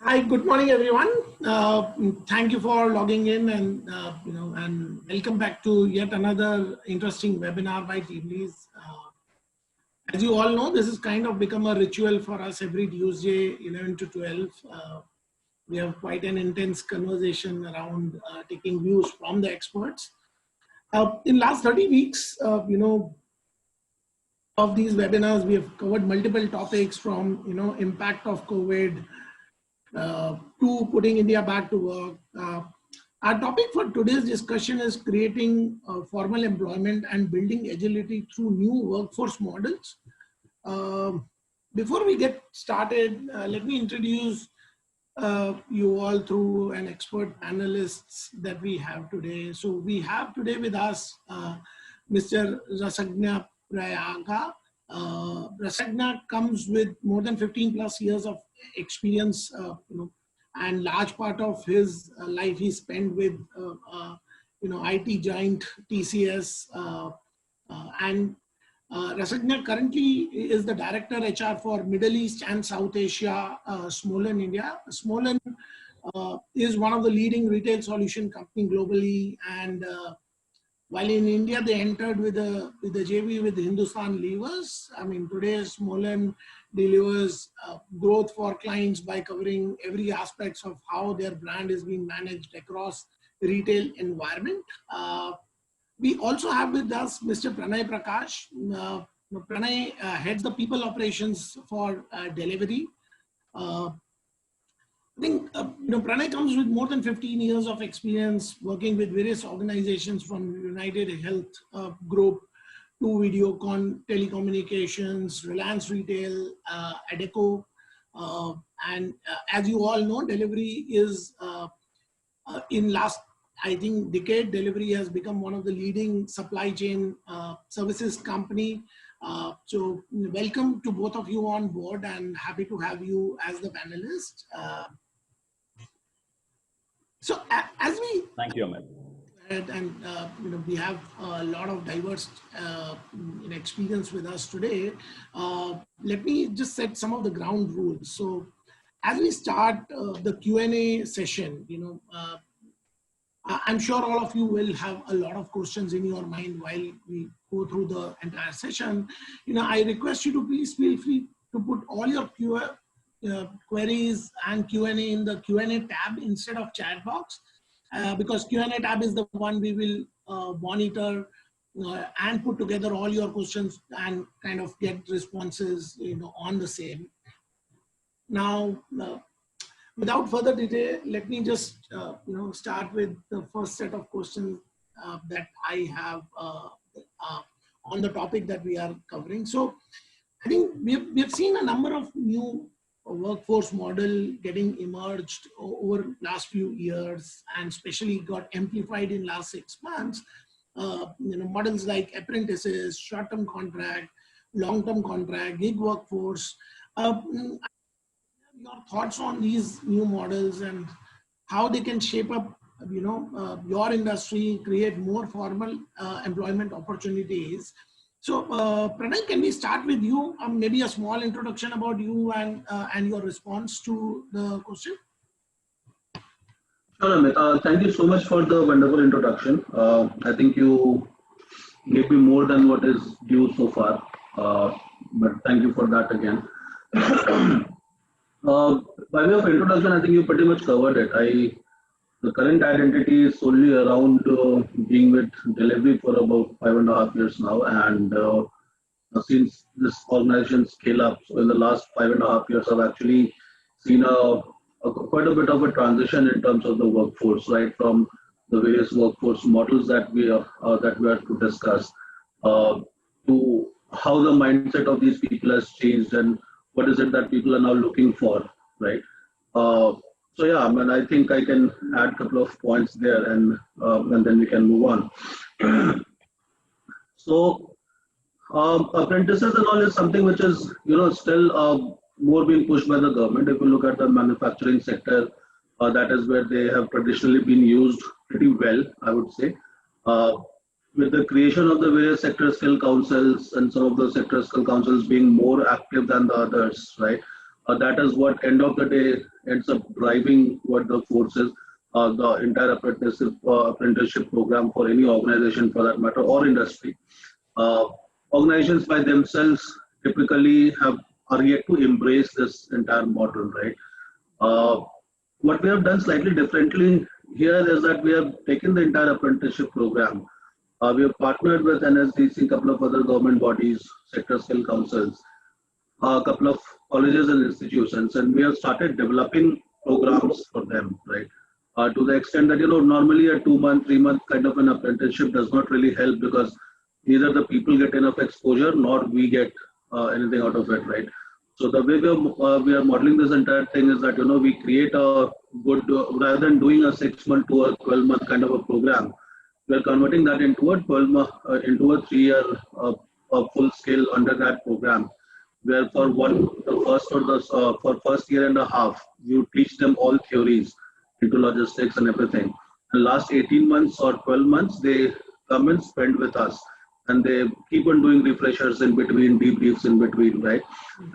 Hi, good morning, everyone. Thank you for logging in, and and welcome back to yet another interesting webinar by TeamLease. As you all know, this has kind of become a ritual for us every Tuesday, 11 to 12. We have quite an intense conversation around taking views from the experts. In last 30 weeks, of these webinars, we have covered multiple topics from impact of COVID. To putting India back to work. Our topic for today's discussion is creating formal employment and building agility through new workforce models. Before we get started, let me introduce you all through an expert panelists that we have today. So we have today with us Mr. Rasagjna Prayaga. Rasagjna comes with more than 15 plus years of experience, and large part of his life he spent with, IT giant TCS, and Rasagjna currently is the Director HR for Middle East and South Asia, Smollan, India. Smollan is one of the leading retail solution company globally, and while in India they entered with a JV with Hindustan Levers. I mean, today Smollan delivers growth for clients by covering every aspects of how their brand is being managed across retail environment. We also have with us Mr. Pranay Prakash. Pranay heads the people operations for Delhivery. I think Pranay comes with more than 15 years of experience working with various organizations from United Health Group to Videocon Telecommunications, Reliance Retail, Adecco, and as you all know, Delhivery is in last, I think, decade. Delhivery has become one of the leading supply chain services company. So welcome to both of you on board, and happy to have you as the panelist. So as we thank you, Amit. And we have a lot of diverse experience with us today. Let me just set some of the ground rules. So as we start the Q&A session, I'm sure all of you will have a lot of questions in your mind while we go through the entire session. I request you to please feel free to put all your queries and Q&A in the Q&A tab instead of chat box, because Q&A tab is the one we will monitor and put together all your questions and kind of get responses on the same. Now, without further delay, let me just start with the first set of questions that I have on the topic that we are covering. So I think we've seen a number of new workforce model getting emerged over last few years, and especially got amplified in last 6 months. Models like apprentices, short-term contract, long-term contract, gig workforce. Your thoughts on these new models and how they can shape up, your industry, create more formal employment opportunities. So, Pranay, can we start with you? Maybe a small introduction about you and your response to the question. Sure, Amit. Thank you so much for the wonderful introduction. I think you gave me more than what is due so far, but thank you for that again. By way of introduction, I think you pretty much covered it. The current identity is solely around being with Delhivery for about 5.5 years now, and since this organization scale up, so in the last 5.5 years, I've actually seen quite a bit of a transition in terms of the workforce, right from the various workforce models that we are to discuss, to how the mindset of these people has changed and what is it that people are now looking for, right? So yeah, I think I can add a couple of points there, and then we can move on. So apprentices and all is something which is still more being pushed by the government. If you look at the manufacturing sector, that is where they have traditionally been used pretty well, I would say. With the creation of the various sector skill councils and some of the sector skill councils being more active than the others, right? That is what end of the day ends up driving what the force is, the entire apprenticeship program for any organization for that matter or industry. Uh, Organizations by themselves typically are yet to embrace this entire model, right? Uh, what we have done slightly differently here is that we have taken the entire apprenticeship program. We have partnered with NSDC, a couple of other government bodies, sector skill councils, a couple of colleges and institutions, and we have started developing programs for them, right? To the extent that, normally a 2 month, 3 month kind of an apprenticeship does not really help because neither the people get enough exposure nor we get anything out of it, right? So the way we are modeling this entire thing is that, we create a good, rather than doing a 6 month to a 12 month kind of a program, we are converting that into a 3 year full scale undergrad program where for the first or the for first year and a half, you teach them all theories into logistics and everything. And last 18 months or 12 months, they come and spend with us, and they keep on doing refreshers in between, debriefs in between, right?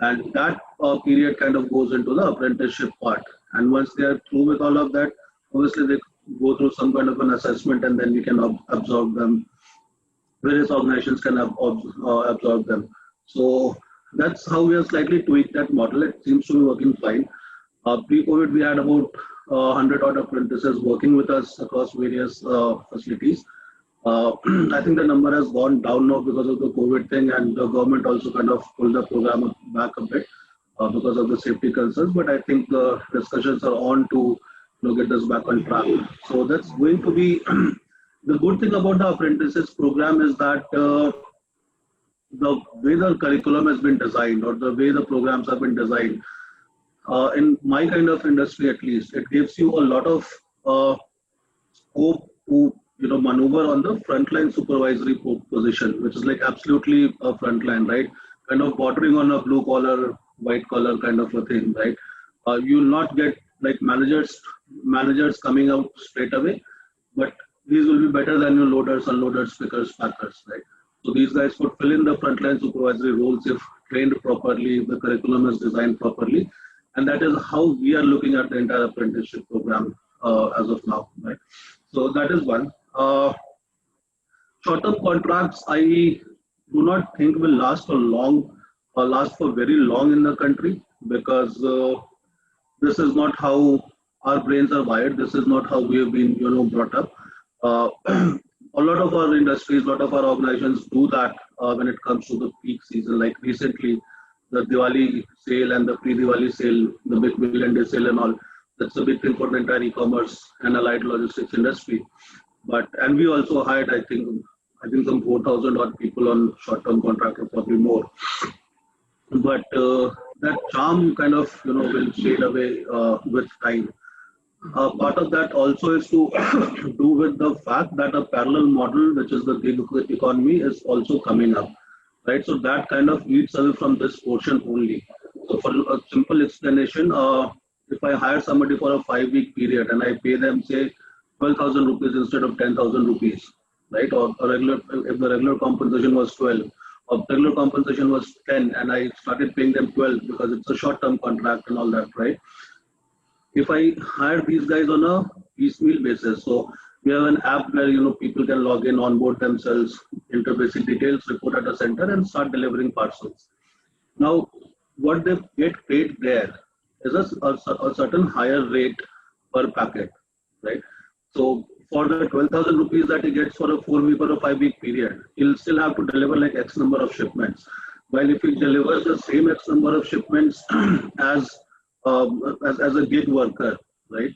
And that period kind of goes into the apprenticeship part. And once they are through with all of that, obviously they go through some kind of an assessment, and then we can absorb them. Various organizations can absorb them. So that's how we have slightly tweaked that model. It seems to be working fine. Pre-COVID, we had about 100 odd apprentices working with us across various facilities. I think the number has gone down now because of the COVID thing, and the government also kind of pulled the program back a bit because of the safety concerns. But I think the discussions are on to get us back on track. So that's going to be the good thing about the apprentices program is that the way the curriculum has been designed or the way the programs have been designed, in my kind of industry at least, it gives you a lot of scope to maneuver on the frontline supervisory position, which is like absolutely a frontline, right? Kind of bordering on a blue collar, white collar kind of a thing, right? You will not get like managers coming out straight away, but these will be better than your loaders, unloaders, pickers, packers, right? So these guys could fill in the frontline supervisory roles if trained properly, if the curriculum is designed properly, and that is how we are looking at the entire apprenticeship program as of now, right? So that is one. Short-term contracts, I do not think will last for long, or last for very long in the country because this is not how our brains are wired. This is not how we have been, brought up. A lot of our industries, a lot of our organizations do that when it comes to the peak season. Like recently, the Diwali sale and the pre-Diwali sale, the big million day sale and all. That's a big thing for the entire e-commerce and allied logistics industry. And we also hired, I think some 4,000 odd people on short-term contract or probably more. But that charm kind of will fade away with time. Part of that also is to do with the fact that a parallel model, which is the gig economy, is also coming up, right? So that kind of eats away from this portion only. So for a simple explanation, if I hire somebody for a 5-week period and I pay them say 12,000 rupees instead of 10,000 rupees, right? Or if the regular compensation was 12, or regular compensation was 10, and I started paying them 12 because it's a short-term contract and all that, right? If I hire these guys on a piecemeal basis, so we have an app where people can log in, onboard themselves, enter basic details, report at a center, and start delivering parcels. Now, what they get paid there is a certain higher rate per packet, right? So for the 12,000 rupees that he gets for a 4-week or a 5-week period, he'll still have to deliver like X number of shipments. While if he delivers the same X number of shipments as a gig worker, right?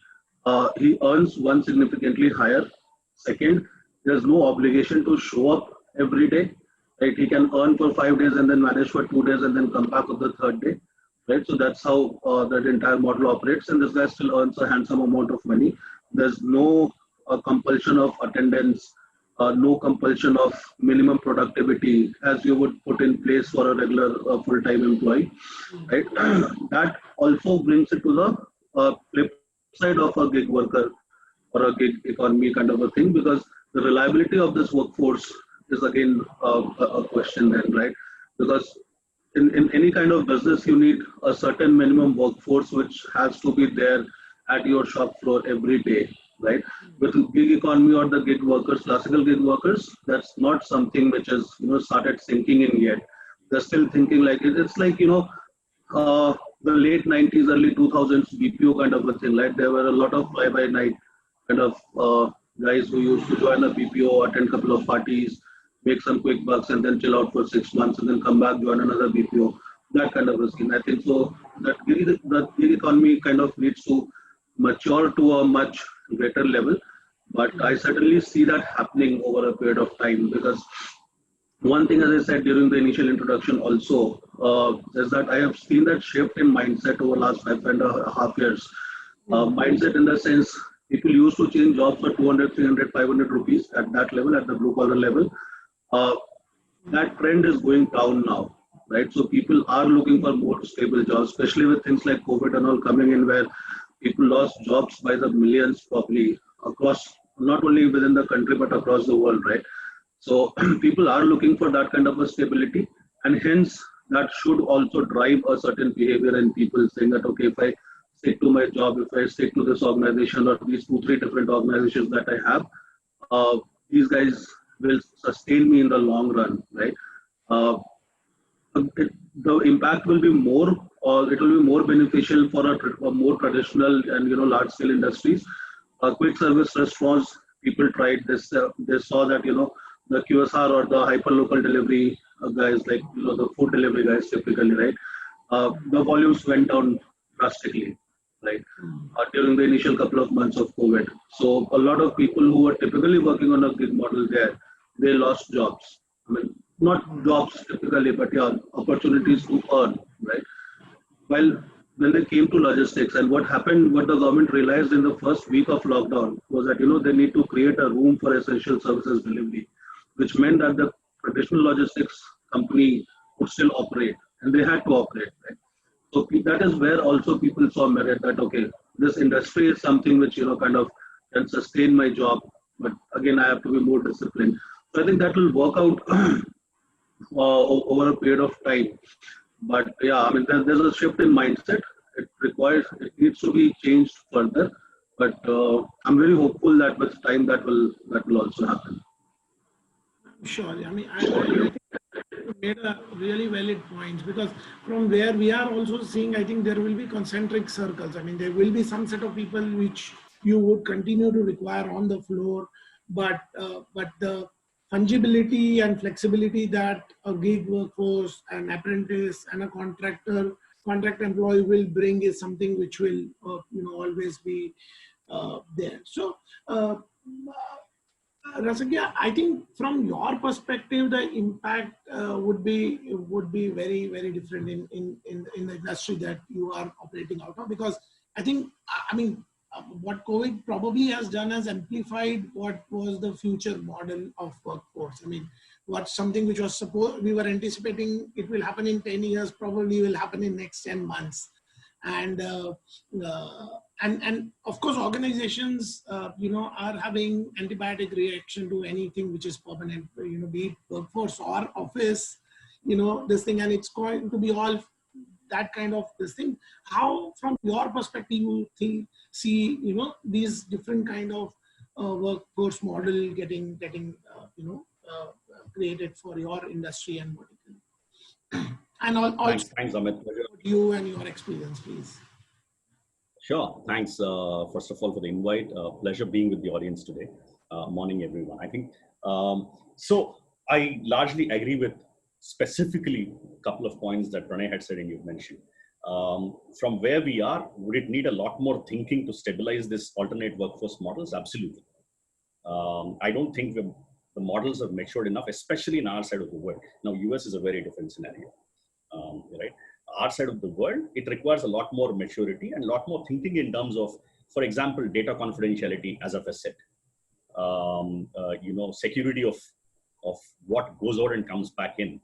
He earns one significantly higher. Second, there's no obligation to show up every day, right? He can earn for 5 days and then manage for 2 days and then come back on the third day, right? So that's how that entire model operates, and this guy still earns a handsome amount of money. There's no compulsion of attendance, no compulsion of minimum productivity as you would put in place for a regular full-time employee, right? That also brings it to the flip side of a gig worker or a gig economy kind of a thing, because the reliability of this workforce is again a question then, right? Because in any kind of business, you need a certain minimum workforce which has to be there at your shop floor every day, right? With gig economy or the gig workers, classical gig workers, that's not something which is, started sinking in yet. They're still thinking like it's like, the late 90s, early 2000s BPO kind of a thing. Like there were a lot of fly by night kind of guys who used to join a BPO, attend a couple of parties, make some quick bucks, and then chill out for 6 months, and then come back, join another BPO. That kind of a scheme. I think so. That gig economy kind of needs to mature to a much greater level. But I certainly see that happening over a period of time, because one thing, as I said during the initial introduction also, is that I have seen that shift in mindset over last 5.5 years. Mindset in the sense, people used to change jobs for 200, 300, 500 rupees at that level, at the blue collar level. Uh, that trend is going down now, right? So people are looking for more stable jobs, especially with things like COVID and all coming in, where people lost jobs by the millions, probably across, not only within the country but across the world, right? So people are looking for that kind of a stability, and hence that should also drive a certain behavior in people, saying that okay, if I stick to my job, if I stick to this organization or these two, three different organizations that I have, these guys will sustain me in the long run, right? Uh, the impact will be more, or it will be more beneficial for a more traditional and large scale industries. Quick service restaurants, people tried this. They saw that the QSR or the hyper local delivery guys, like the food delivery guys, typically, right? The volumes went down drastically, right? During the initial couple of months of COVID. So a lot of people who were typically working on a gig model there, they lost jobs. I mean, not jobs typically, but yeah, opportunities to earn, right? While when they came to logistics, and what happened, what the government realized in the first week of lockdown was that they need to create a room for essential services delivery, which meant that the traditional logistics company would still operate, and they had to operate, right? So that is where also people saw merit, that okay, this industry is something which kind of can sustain my job, but again I have to be more disciplined. So I think that will work out over a period of time. But yeah, I mean, there's a shift in mindset. It needs to be changed further. But I'm very hopeful that with time that will also happen. Sure. I mean, I think you made a really valid points, because from where we are also seeing, I think there will be concentric circles. I mean, there will be some set of people which you would continue to require on the floor, but the fungibility and flexibility that a gig workforce, an apprentice, and a contract employee will bring is something which will always be there. So. Rasagjna, I think from your perspective, the impact would be very very different in the industry that you are operating out of, because I think I mean what COVID probably has done has amplified what was the future model of workforce. I mean, what something which was supposed we were anticipating it will happen in 10 years probably will happen in next 10 months, and uh, and of course organizations are having antibiotic reaction to anything which is permanent, be it workforce or office, this thing, and it's going to be all that kind of this thing. How from your perspective you think see these different kind of workforce model getting created for your industry and vertical, and also Thanks, Amit. you and your experience, please. Sure. Thanks, first of all, for the invite. Pleasure being with the audience today. Morning, everyone. I think so. I largely agree with specifically a couple of points that Pranay had said and you've mentioned. From where we are, would it need a lot more thinking to stabilize this alternate workforce models? Absolutely. I don't think the models have matured enough, especially in our side of the world. Now, US is a very different scenario, right? Our side of the world, it requires a lot more maturity and a lot more thinking in terms of, for example, data confidentiality as of a set, security of what goes out and comes back in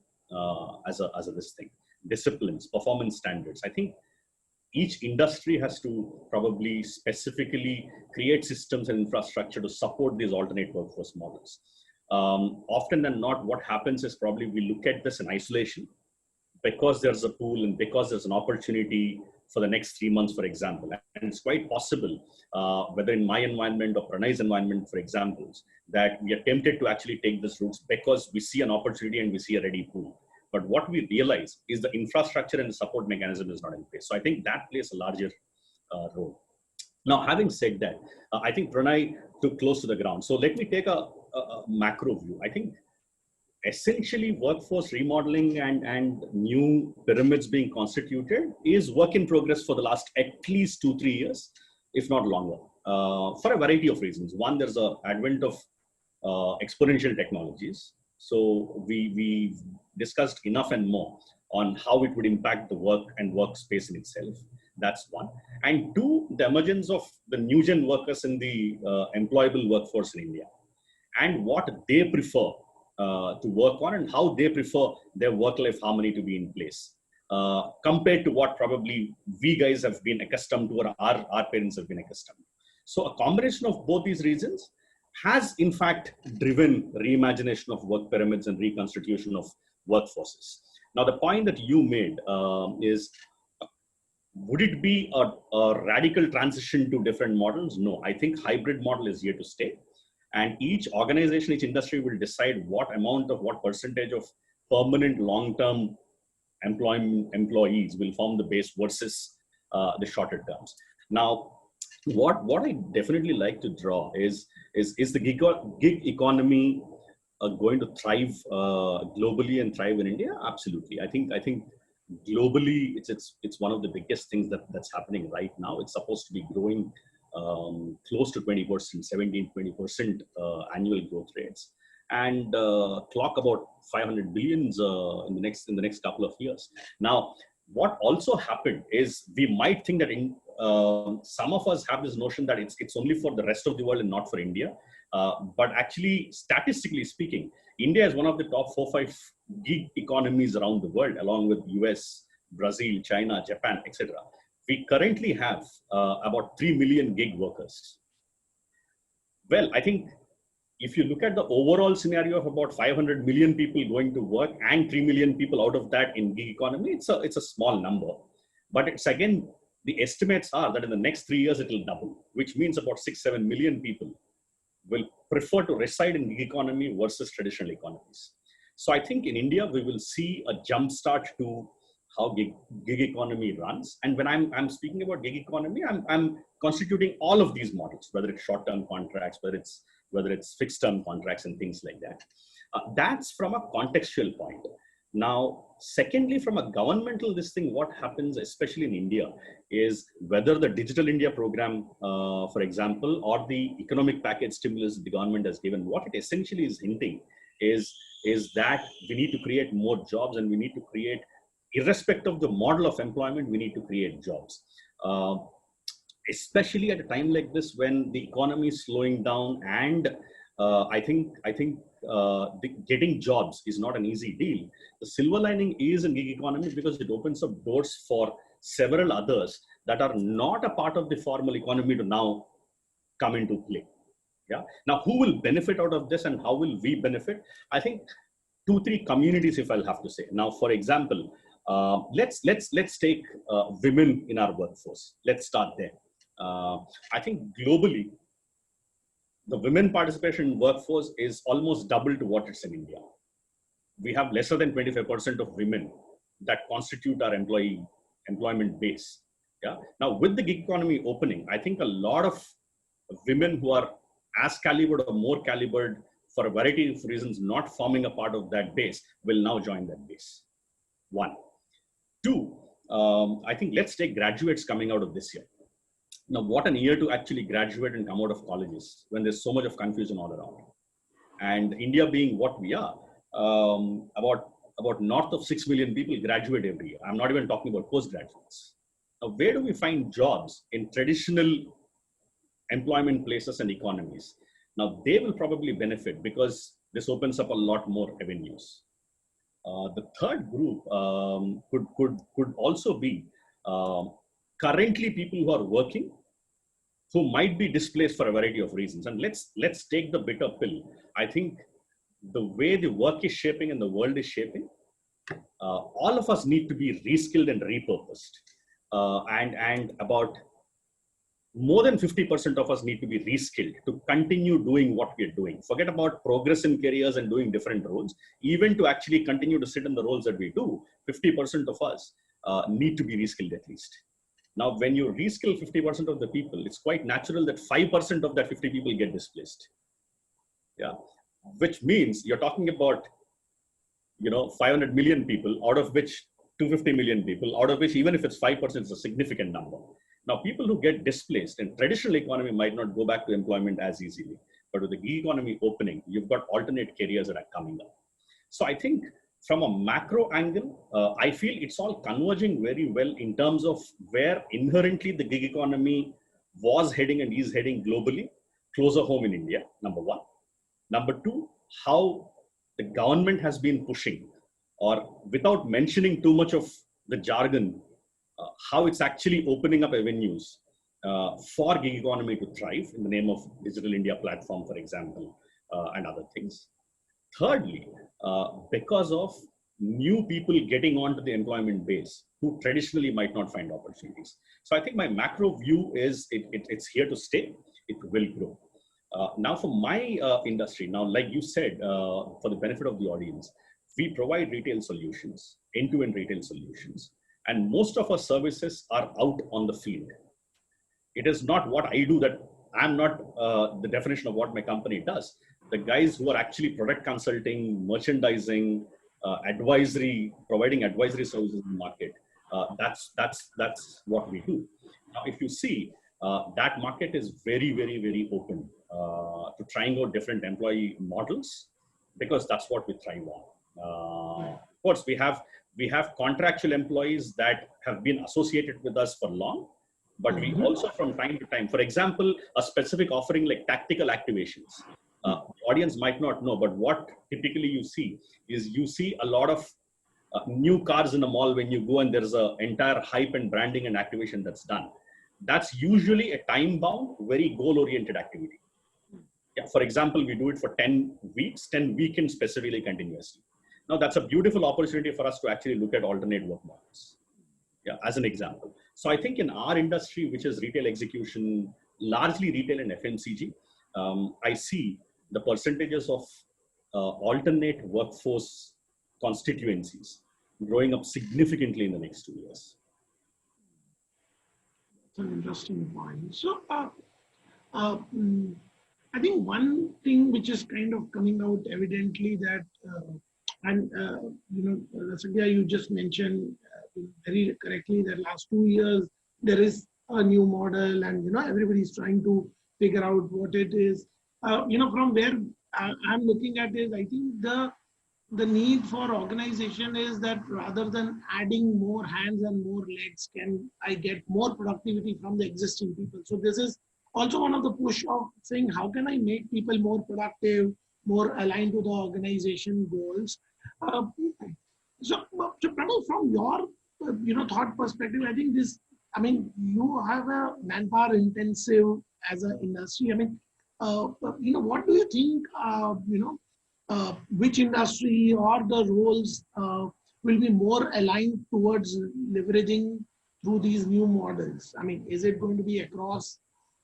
as a this thing, disciplines, performance standards. I think each industry has to probably specifically create systems and infrastructure to support these alternate workforce models. Often than not, what happens is probably we look at this in isolation, because there's a pool and because there's an opportunity for the next 3 months, for example. And it's quite possible, whether in my environment or Pranay's environment, for examples, that we are tempted to actually take this route because we see an opportunity and we see a ready pool. But what we realize is the infrastructure and the support mechanism is not in place. So I think that plays a larger role. Now, having said that, I think Pranay took close to the ground. So let me take a macro view. I think essentially workforce remodeling and new pyramids being constituted is work in progress for the last at least 2-3 years, if not longer, for a variety of reasons. One, there's an advent of exponential technologies. So we discussed enough and more on how it would impact the work and workspace in itself. That's one. And two, the emergence of the new gen workers in the employable workforce in India and what they prefer to work on and how they prefer their work-life harmony to be in place compared to what probably we guys have been accustomed to or our parents have been accustomed to. So a combination of both these reasons has in fact driven reimagination of work pyramids and reconstitution of workforces. Now, the point that you made is, would it be a radical transition to different models? No, I think hybrid model is here to stay. And each organization, each industry will decide what percentage of permanent long-term employees will form the base versus the shorter terms. Now, what I definitely like to draw is the gig economy going to thrive globally and thrive in India? Absolutely. I think globally it's one of the biggest things that's happening right now. It's supposed to be growing close to 20%, 17-20% annual growth rates, and clock about 500 billions in the next couple of years. Now, what also happened is we might think that some of us have this notion that it's only for the rest of the world and not for India. But actually, statistically speaking, India is one of the top 4-5 gig economies around the world, along with US, Brazil, China, Japan, etc. We currently have about 3 million gig workers. Well, I think if you look at the overall scenario of about 500 million people going to work and 3 million people out of that in gig economy, it's a small number. But it's again, the estimates are that in the next 3 years, it will double, which means about 6-7 million people will prefer to reside in gig economy versus traditional economies. So I think in India, we will see a jump start to how gig economy runs. And when I'm speaking about gig economy, I'm constituting all of these models, whether it's short-term contracts, whether it's fixed-term contracts and things like that. That's from a contextual point. Now, secondly, from a governmental what happens, especially in India, is whether the Digital India program, for example, or the economic package stimulus the government has given, what it essentially is hinting is that we need to create more jobs, and we need to create, irrespective of the model of employment, we need to create jobs. Especially at a time like this when the economy is slowing down, and I think getting jobs is not an easy deal. The silver lining is in gig economy because it opens up doors for several others that are not a part of the formal economy to now come into play. Yeah. Now, who will benefit out of this and how will we benefit? I think 2-3 communities, if I'll have to say. Now, for example, let's take women in our workforce. Let's start there. I think globally, the women participation in workforce is almost double to what it's in India. We have lesser than 25% of women that constitute our employment base. Yeah. Now, with the gig economy opening, I think a lot of women who are as calibered or more calibered for a variety of reasons not forming a part of that base will now join that base. 1. 2, I think let's take graduates coming out of this year. Now, what an year to actually graduate and come out of colleges when there's so much of confusion all around. And India being what we are, about north of 6 million people graduate every year. I'm not even talking about postgraduates. Now, where do we find jobs in traditional employment places and economies? Now, they will probably benefit because this opens up a lot more avenues. The third group could also be currently people who are working, who might be displaced for a variety of reasons. And let's take the bitter pill. I think the way the work is shaping and the world is shaping, all of us need to be reskilled and repurposed. And about more than 50% of us need to be reskilled to continue doing what we're doing. Forget about progress in careers and doing different roles. Even to actually continue to sit in the roles that we do, 50% of us need to be reskilled at least. Now, when you reskill 50% of the people, it's quite natural that 5% of that 50 people get displaced. Yeah, which means you're talking about, 500 million people, out of which 250 million people, out of which even if it's 5%, it's a significant number. Now, people who get displaced in traditional economy might not go back to employment as easily, but with the gig economy opening, you've got alternate careers that are coming up. So I think from a macro angle, I feel it's all converging very well in terms of where inherently the gig economy was heading and is heading globally, closer home in India, number one. Number two, how the government has been pushing, or without mentioning too much of the jargon, how it's actually opening up avenues for gig economy to thrive in the name of Digital India platform, for example, and other things. Thirdly, because of new people getting onto the employment base who traditionally might not find opportunities. So I think my macro view is it's here to stay. It will grow. Now for my industry, now like you said, for the benefit of the audience, we provide retail solutions, end-to-end retail solutions. And most of our services are out on the field. It is not what I do that I'm not the definition of what my company does. The guys who are actually product consulting, merchandising, advisory, providing advisory services in the market, that's what we do. Now, if you see, that market is very, very, very open to trying out different employee models, because that's what we thrive on. Of course, we have contractual employees that have been associated with us for long, but we also from time to time, for example, a specific offering like tactical activations. The audience might not know, but what typically you see is a lot of new cars in a mall when you go and there's an entire hype and branding and activation that's done. That's usually a time-bound, very goal-oriented activity. Yeah, for example, we do it for 10 weeks, 10 weekends specifically continuously. Now, that's a beautiful opportunity for us to actually look at alternate work models, yeah, as an example. So I think in our industry, which is retail execution, largely retail and FMCG, I see the percentages of alternate workforce constituencies growing up significantly in the next 2 years. That's an interesting point. So I think one thing which is kind of coming out evidently that, Rasagjna, you just mentioned very correctly that last 2 years there is a new model, and everybody's trying to figure out what it is. From where I'm looking at is, I think the need for organization is that rather than adding more hands and more legs, can I get more productivity from the existing people? So this is also one of the push of saying, how can I make people more productive, more aligned to the organization goals? So Pranay, from your thought perspective, I think you have a manpower intensive as an industry. What do you think, which industry or the roles will be more aligned towards leveraging through these new models? Is it going to be across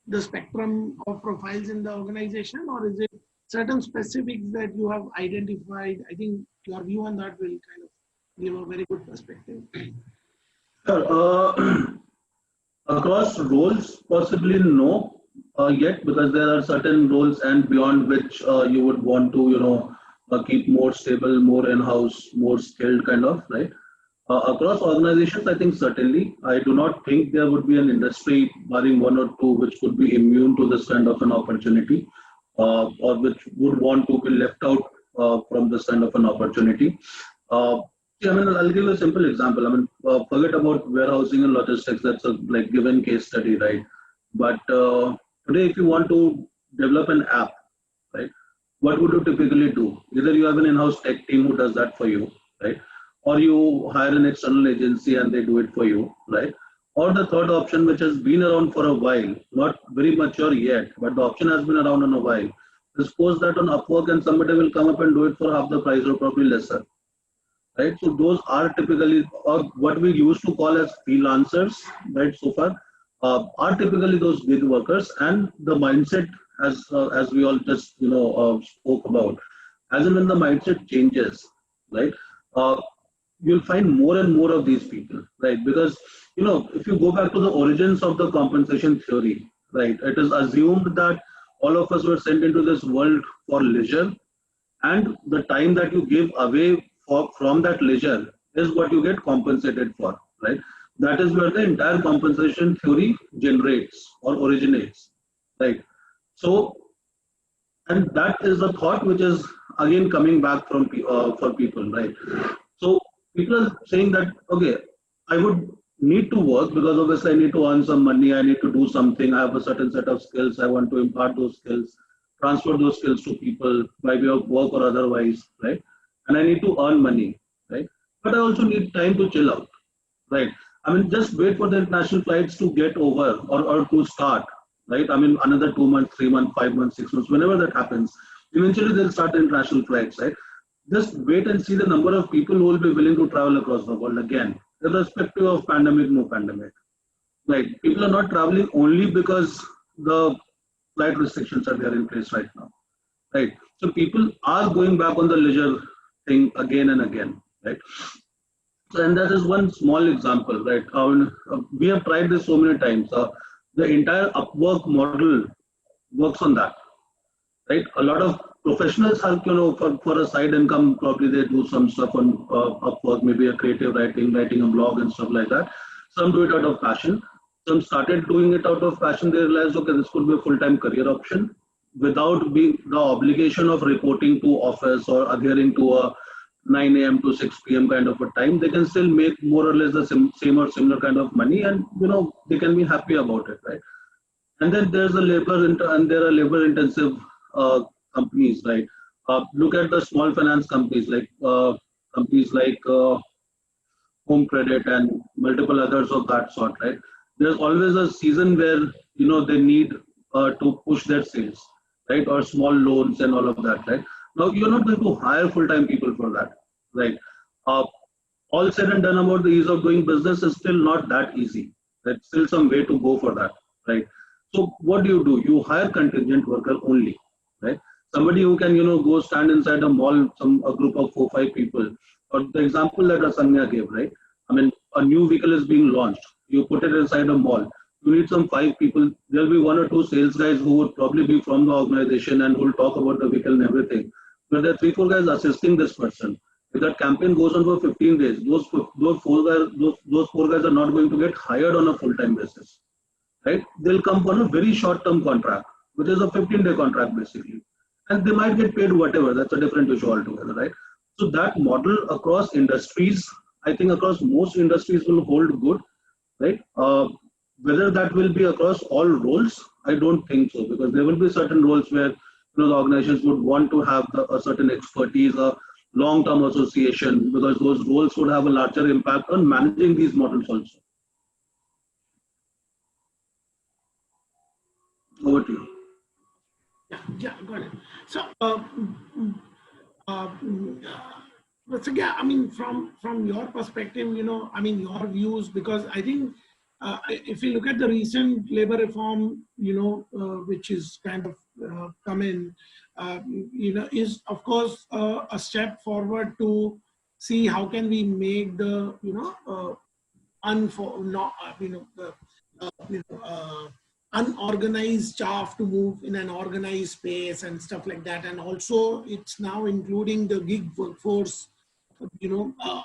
the spectrum of profiles in the organization, or is it certain specifics that you have identified? I think your view on that will kind of give a very good perspective. Across roles, possibly no yet, because there are certain roles and beyond which you would want to, keep more stable, more in-house, more skilled kind of, right? Across organizations, I think certainly. I do not think there would be an industry, barring one or two, which could be immune to this kind of an opportunity, or which would want to be left out from this kind of an opportunity. I'll give you a simple example. Forget about warehousing and logistics. That's a given case study, right? But today, if you want to develop an app, right, what would you typically do? Either you have an in-house tech team who does that for you, right? Or you hire an external agency and they do it for you, right? Or the third option, which has been around for a while, not very mature yet, but the option has been around in a while, is post that on Upwork and somebody will come up and do it for half the price or probably lesser. right? So those are typically, or what we used to call as freelancers, right? So far, are typically those gig workers, and the mindset, as we all just spoke about, as and when the mindset changes, right? Uh, you'll find more and more of these people, right? Because if you go back to the origins of the compensation theory, right, it is assumed that all of us were sent into this world for leisure, and the time that you give away from that leisure is what you get compensated for, right? That is where the entire compensation theory generates or originates, right? So, and that is the thought which is again coming back from for people, right? So people are saying that, okay, I would need to work because obviously I need to earn some money, I need to do something, I have a certain set of skills, I want to impart those skills, transfer those skills to people by way of work or otherwise, right? And I need to earn money, right? But I also need time to chill out, right? I mean, just wait for the international flights to get over, or to start, right? I mean, another 2 months, 3 months, 5 months, 6 months, whenever that happens, eventually they'll start the international flights, right? Just wait and see the number of people who will be willing to travel across the world again, irrespective of pandemic, no pandemic. Right. People are not traveling only because the flight restrictions are there in place right now. Right. So people are going back on the leisure thing again and again. Right. So, and that is one small example. Right. We have tried this so many times. The entire Upwork model works on that, right? A lot of professionals have, for a side income, probably they do some stuff on Upwork, maybe a creative writing a blog and stuff like that. Some do it out of passion. Some started doing it out of passion. They realized, okay, this could be a full-time career option without being the obligation of reporting to office or adhering to a 9 a.m. to 6 p.m. kind of a time. They can still make more or less the same or similar kind of money, and they can be happy about it, right? And then there's a and there are labor intensive companies, right? Look at the small finance companies like Home Credit and multiple others of that sort, right? There's always a season where they need to push their sales, right? Or small loans and all of that, right? Now you're not going to hire full-time people for that, right? Uh, all said and done about the ease of doing business is still not that easy. There's still some way to go for that, right? So what do? You hire contingent worker only, right? Somebody who can, go stand inside a mall, a group of 4 5 people. Or the example that Rasagjna gave, right? I mean, a new vehicle is being launched. You put it inside a mall. You need some 5 people. There'll be 1 or 2 sales guys who would probably be from the organization and will talk about the vehicle and everything. But there are 3 4 guys assisting this person. If that campaign goes on for 15 days, those 4 guys are not going to get hired on a full-time basis, right? They'll come on a very short-term contract, which is a 15-day contract basically, and they might get paid whatever. That's a different issue altogether, right? So that model across industries, I think across most industries will hold good, right? Whether that will be across all roles, I don't think so, because there will be certain roles where the organizations would want to have a certain expertise, a long-term association, because those roles would have a larger impact on managing these models also. Over to you. Yeah, got it. So, uh, so yeah, I mean, from your perspective, I mean, your views, because I think if you look at the recent labor reform, which is kind of come in, is of course a step forward to see how can we make the not the unorganized staff to move in an organized space and stuff like that. And also it's now including the gig workforce,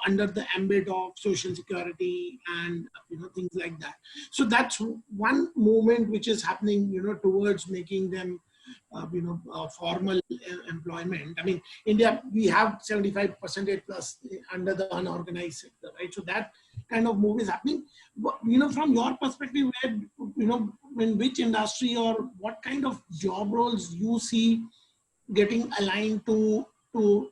under the ambit of social security and, things like that. So that's one movement which is happening, towards making them, formal employment. I mean, India, we have 75% plus under the unorganized sector, right? So that kind of move is happening. From your perspective, where, in which industry or what kind of job roles you see getting aligned to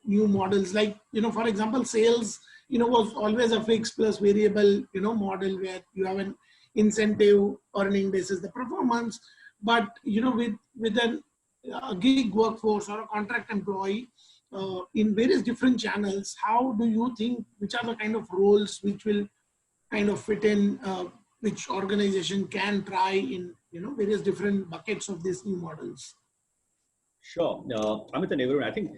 new models, like, for example, sales, was always a fixed plus variable, model where you have an incentive earning basis the performance. But with a gig workforce or a contract employee, in various different channels, how do you think, which are the kind of roles which will kind of fit in, which organization can try in, various different buckets of these new models? Sure. Amit and everyone, I think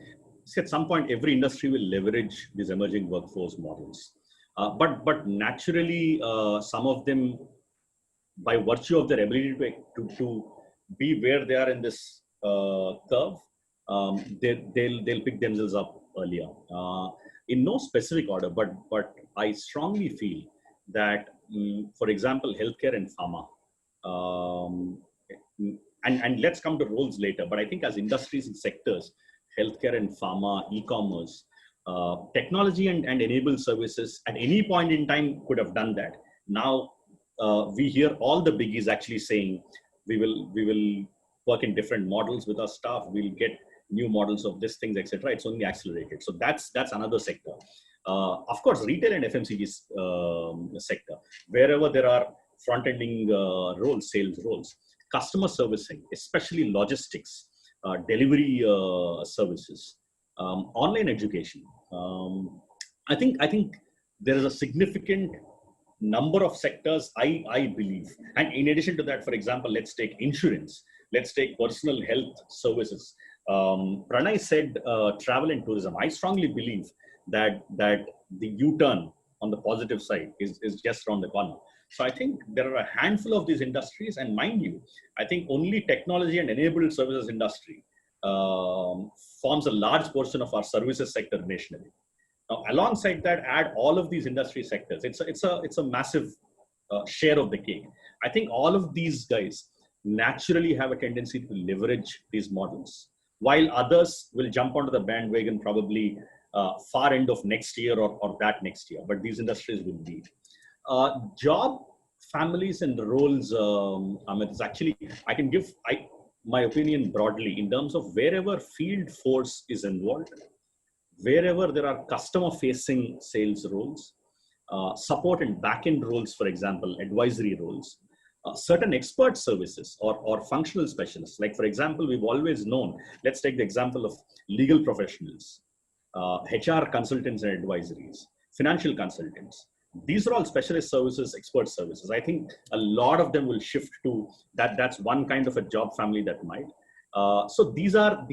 at some point every industry will leverage these emerging workforce models. But naturally, some of them, by virtue of their ability to be where they are in this curve, they'll pick themselves up earlier. In no specific order, but I strongly feel that, for example, healthcare and pharma, and let's come to roles later, but I think as industries and sectors, healthcare and pharma, e-commerce, technology and enabled services at any point in time could have done that. Now we hear all the biggies actually saying we will work in different models with our staff. We'll get new models of these things, etc. It's only accelerated. So that's another sector. Of course, retail and FMCG sector, wherever there are front-ending roles, sales roles, customer servicing, especially logistics, delivery services, online education. I think there is a significant number of sectors, I believe. And in addition to that, for example, let's take insurance, let's take personal health services. Pranay said travel and tourism. I strongly believe that the U-turn on the positive side is just around the corner. So I think there are a handful of these industries, and mind you, I think only technology and enabled services industry forms a large portion of our services sector nationally. Now, alongside that, add all of these industry sectors. It's a massive share of the cake. I think all of these guys naturally have a tendency to leverage these models, while others will jump onto the bandwagon probably far end of next year or that next year. But these industries will lead. Job, families, and roles. Amit, is actually, I can give my opinion broadly in terms of wherever field force is involved, wherever there are customer-facing sales roles, support and back-end roles, for example, advisory roles, certain expert services or functional specialists. Like, for example, we've always known, let's take the example of legal professionals, HR consultants and advisories, financial consultants. These are all specialist services, expert services. I think a lot of them will shift to that. That's one kind of a job family that might. So these are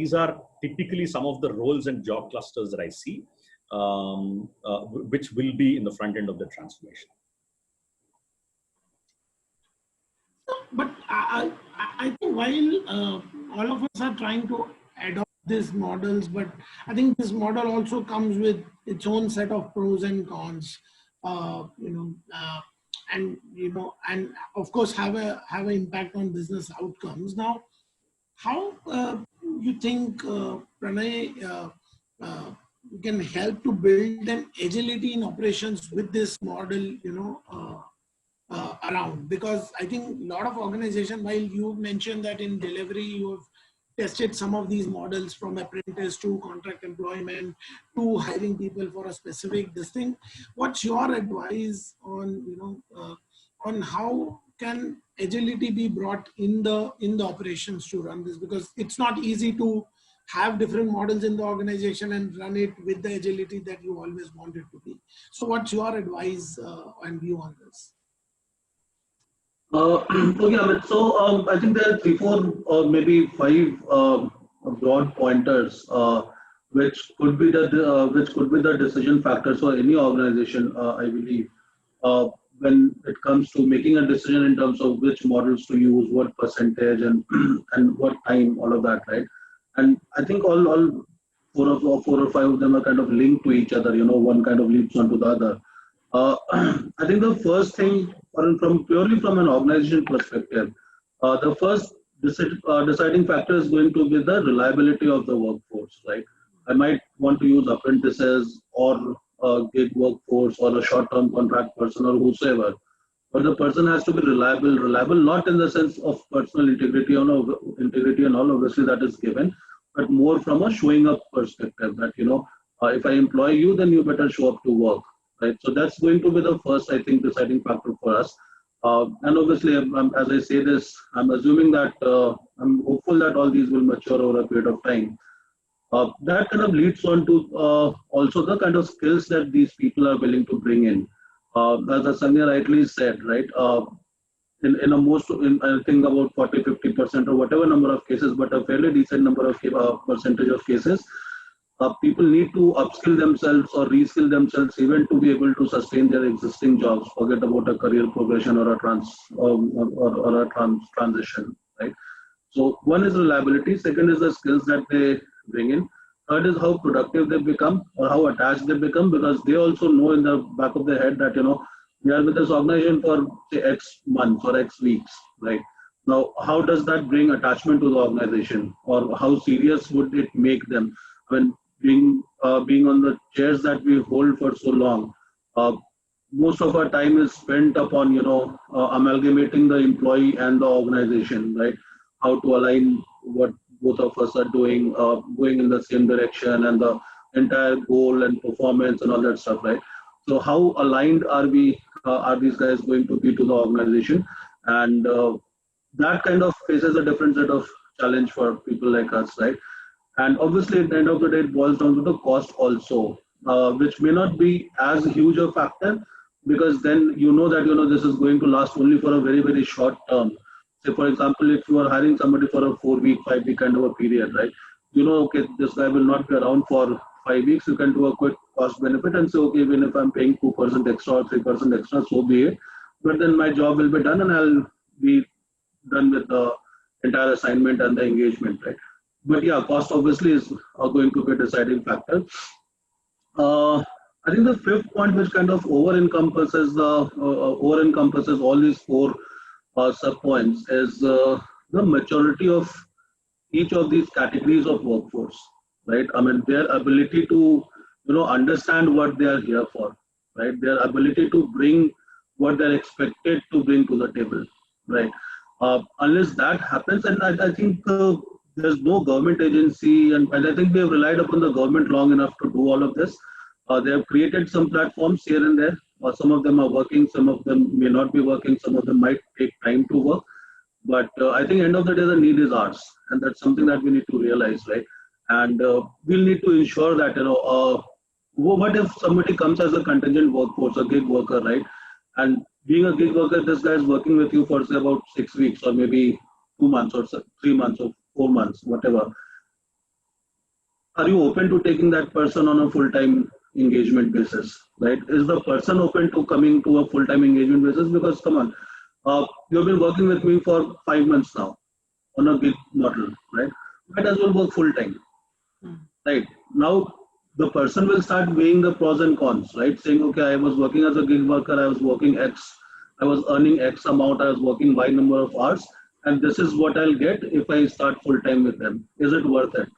typically some of the roles and job clusters that I see, which will be in the front end of the transformation. But I think while all of us are trying to adopt these models, but I think this model also comes with its own set of pros and cons, and of course have an impact on business outcomes. Now, how you think Pranay can help to build an agility in operations with this model, around? Because I think a lot of organizations, while you mentioned that in delivery you have tested some of these models from apprentice to contract employment to hiring people for a specific this thing, what's your advice on on how can agility be brought in the operations to run this? Because it's not easy to have different models in the organization and run it with the agility that you always want it to be. So what's your advice and view on this? Okay, Amit. So I think there are 3, 4, or maybe 5 broad pointers which could be the decision factors for any organization. I believe when it comes to making a decision in terms of which models to use, what percentage, and and what time, all of that, right? And I think all 4 or 5 of them are kind of linked to each other. One kind of leads onto the other. I think the first thing, purely from an organization perspective, the first deciding factor is going to be the reliability of the workforce, right? I might want to use apprentices or a gig workforce or a short-term contract person or whosoever, but the person has to be reliable not in the sense of personal integrity and all, obviously that is given, but more from a showing up perspective that, if I employ you, then you better show up to work. Right, so that's going to be the first, I think, deciding factor for us. And obviously, as I say this, I'm assuming that I'm hopeful that all these will mature over a period of time. That kind of leads on to also the kind of skills that these people are willing to bring in. As Asanya rightly said, right? In a most, I think about 40-50% or whatever number of cases, but a fairly decent number of percentage of cases, people need to upskill themselves or reskill themselves even to be able to sustain their existing jobs. Forget about a career progression or a transition, right? So one is reliability, second is the skills that they bring in, third is how productive they become or how attached they become, because they also know in the back of their head that we are with this organization for say X months or X weeks, right? Now, how does that bring attachment to the organization, or how serious would it make them when being on the chairs that we hold for so long? Uh, Most of our time is spent upon amalgamating the employee and the organization, right? How to align what both of us are doing, going in the same direction, and the entire goal and performance and all that stuff, right? So how aligned are we? Are these guys going to be to the organization? And that kind of faces a different set of challenge for people like us, right? And obviously, at the end of the day, it boils down to the cost also, which may not be as huge a factor, because then that this is going to last only for a very short term. Say, for example, if you are hiring somebody for a 4 week, 5 week kind of a period, right? Okay, this guy will not be around for 5 weeks. You can do a quick cost benefit and say, okay, even if I'm paying 2% extra or 3% extra, so be it. But then my job will be done and I'll be done with the entire assignment and the engagement, right? But yeah, cost obviously is going to be a deciding factor. Uh, I think the fifth point, which kind of over encompasses all these four sub points, is the maturity of each of these categories of workforce, right? I mean, their ability to understand what they are here for, right? Their ability to bring what they're expected to bring to the table, right? Unless that happens, and I think there's no government agency, and I think we have relied upon the government long enough to do all of this. They have created some platforms here and there. Some of them are working, some of them may not be working, some of them might take time to work. But I think end of the day, the need is ours, and that's something that we need to realize, right? And we'll need to ensure that what if somebody comes as a contingent workforce, a gig worker, right? And being a gig worker, this guy is working with you for say about 6 weeks, or maybe 2 months, or 3 months, or 4 months, whatever. Are you open to taking that person on a full-time engagement basis, right? Is the person open to coming to a full-time engagement basis? Because come on, you've been working with me for 5 months now on a gig model, right? Might as well work full-time, right? Now, the person will start weighing the pros and cons, right? Saying, okay, I was working as a gig worker, I was working X, I was earning X amount, I was working Y number of hours, and this is what I'll get if I start full-time with them. Is it worth it,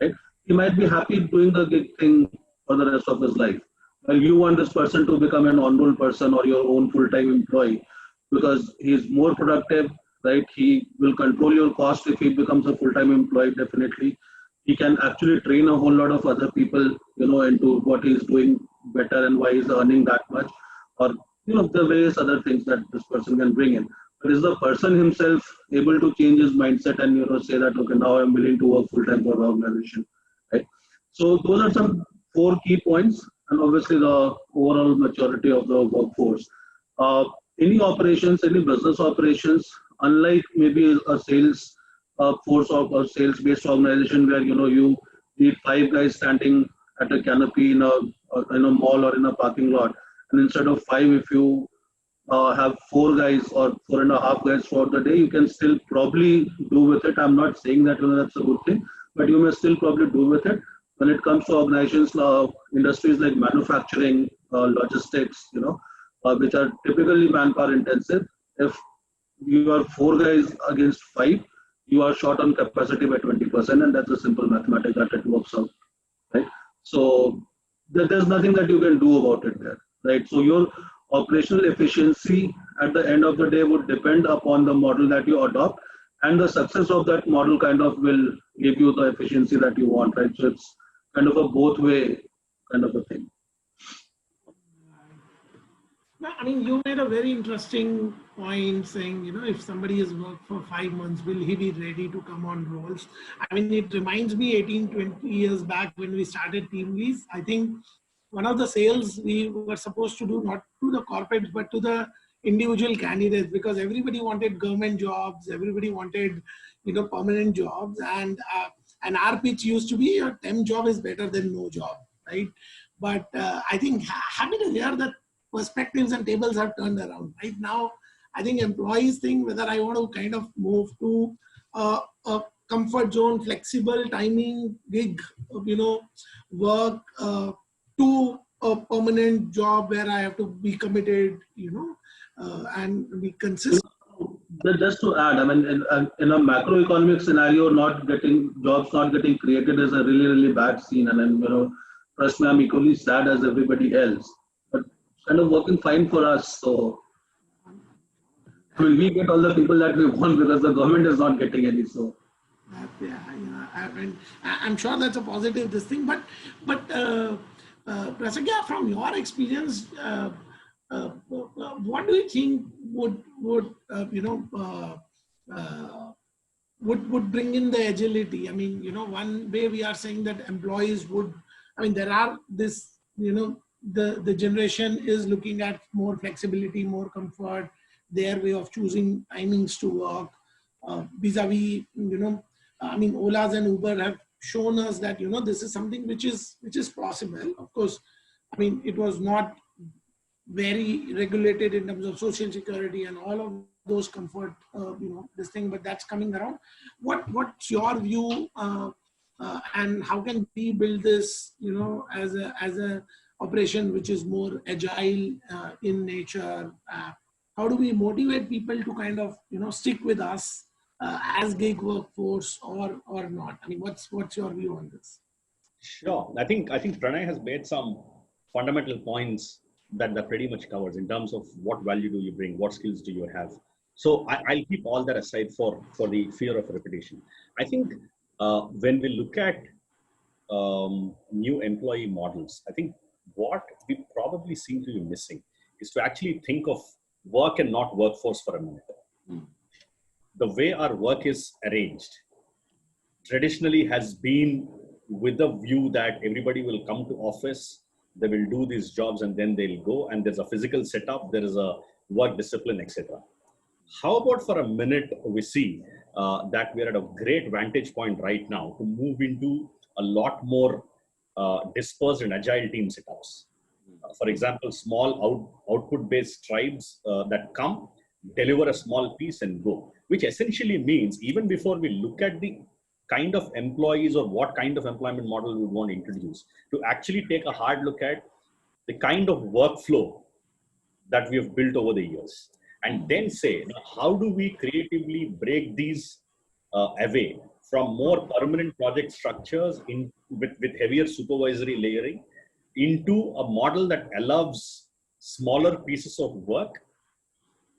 right? He might be happy doing the gig thing for the rest of his life. Well, you want this person to become an on-roll person or your own full-time employee because he's more productive, right? He will control your cost if he becomes a full-time employee, definitely. He can actually train a whole lot of other people, into what he's doing better and why he's earning that much, or the various other things that this person can bring in. But is the person himself able to change his mindset and say that, okay, now I'm willing to work full-time for the organization, right? So those are some 4 key points, and obviously the overall maturity of the workforce. Any operations, any business operations, unlike maybe a sales force of a sales-based organization where you need 5 guys standing at a canopy in a mall or in a parking lot, and instead of 5, if you have 4 guys or 4.5 guys throughout the day, you can still probably do with it. I'm not saying that that's a good thing, but you may still probably do with it. When it comes to organizations, industries like manufacturing, logistics, which are typically manpower intensive, if you are 4 guys against 5, you are short on capacity by 20%, and that's a simple mathematics that it works out, right? So there's nothing that you can do about it there, right? So your operational efficiency at the end of the day would depend upon the model that you adopt, and the success of that model kind of will give you the efficiency that you want, right? So it's kind of a both way kind of a thing. No, I mean, you made a very interesting point saying, if somebody has worked for 5 months, will he be ready to come on rolls? I mean, it reminds me 18, 20 years back when we started TeamLease. I think one of the sales we were supposed to do, not to the corporates, but to the individual candidates, because everybody wanted government jobs, everybody wanted, permanent jobs. And our pitch used to be a temp job is better than no job, right? But I think happy to hear that perspectives and tables have turned around. Right now, I think employees think whether I want to kind of move to a comfort zone, flexible timing, gig, work to a permanent job where I have to be committed, and be consistent. Just to add, I mean, in a macroeconomic scenario, not getting jobs, not getting created is a really, really bad scene. And then, trust me, I'm equally sad as everybody else. But it's kind of working fine for us. So, I mean, we get all the people that we want because the government is not getting any. So, I'm sure that's a positive this thing. But Rasagjna, from your experience, what do you think would bring in the agility? I mean, one way we are saying that employees would, I mean, there are this, the generation is looking at more flexibility, more comfort, their way of choosing timings to work, vis-a-vis, I mean, Olas and Uber have shown us that, this is something which is possible. Of course, I mean, it was not very regulated in terms of social security and all of those comfort, this thing, but that's coming around. What's your view, and how can we build this, as a operation which is more agile in nature? How do we motivate people to kind of, stick with us as gig workforce or not? I mean, what's your view on this? Sure. I think Pranay has made some fundamental points that pretty much covers in terms of what value do you bring, what skills do you have. So I'll keep all that aside for the fear of repetition. I think when we look at new employee models, I think what we probably seem to be missing is to actually think of work and not workforce for a minute. The way our work is arranged traditionally has been with the view that everybody will come to office, they will do these jobs and then they'll go, and there's a physical setup, there is a work discipline, etc. How about for a minute we see that we're at a great vantage point right now to move into a lot more dispersed and agile team setups. For example, small output-based tribes that come, deliver a small piece and go, which essentially means even before we look at the kind of employees or what kind of employment model we want to introduce, to actually take a hard look at the kind of workflow that we have built over the years. And then say, how do we creatively break these away from more permanent project structures with heavier supervisory layering into a model that allows smaller pieces of work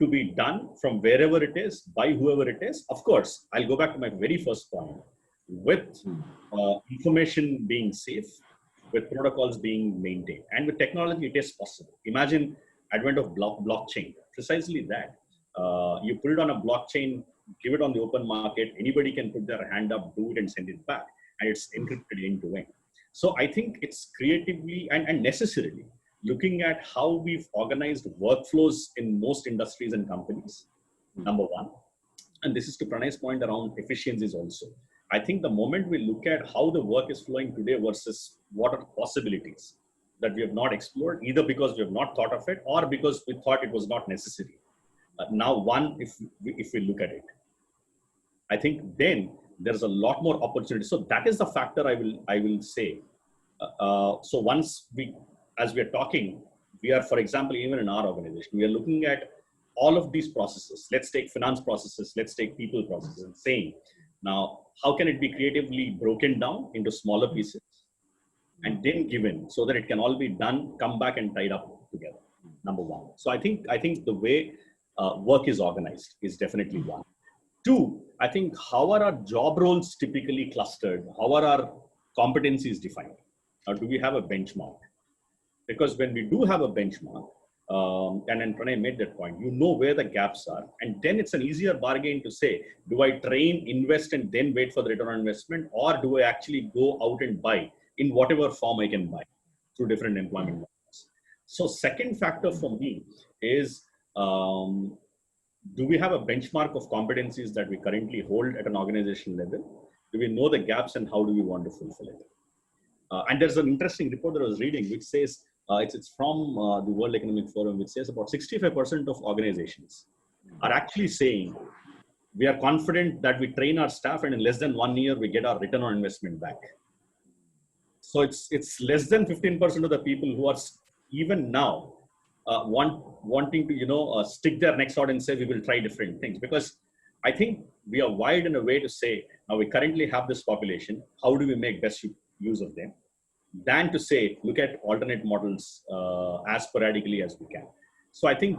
to be done from wherever it is, by whoever it is. Of course, I'll go back to my very first point, with information being safe, with protocols being maintained, and with technology, it is possible. Imagine advent of blockchain, precisely that. You put it on a blockchain, give it on the open market, anybody can put their hand up, do it and send it back, and it's encrypted end to end. So I think it's creatively and necessarily looking at how we've organized workflows in most industries and companies, number one. And this is to Pranay's point around efficiencies also. I think the moment we look at how the work is flowing today versus what are possibilities that we have not explored, either because we have not thought of it or because we thought it was not necessary. Now, if we look at it, I think then there's a lot more opportunity. So that is the factor I will say. So once as we are talking, we are, for example, even in our organization, we are looking at all of these processes. Let's take finance processes, let's take people processes, and saying, now, how can it be creatively broken down into smaller pieces and then given so that it can all be done, come back and tied up together, number one. So I think the way work is organized is definitely one. Two, I think how are our job roles typically clustered? How are our competencies defined? Or do we have a benchmark? Because when we do have a benchmark, And then Pranay made that point. You know where the gaps are, and then it's an easier bargain to say, do I train, invest, and then wait for the return on investment, or do I actually go out and buy in whatever form I can buy through different employment models? So second factor for me is, do we have a benchmark of competencies that we currently hold at an organization level? Do we know the gaps, and how do we want to fulfill it? And there's an interesting report that I was reading, which says, it's from the World Economic Forum, which says about 65% of organizations are actually saying, we are confident that we train our staff and in less than 1 year, we get our return on investment back. So it's less than 15% of the people who are even now wanting to, stick their necks out and say, we will try different things. Because I think we are wired in a way to say, now we currently have this population, how do we make best use of them? Than to say, look at alternate models as sporadically as we can. So I think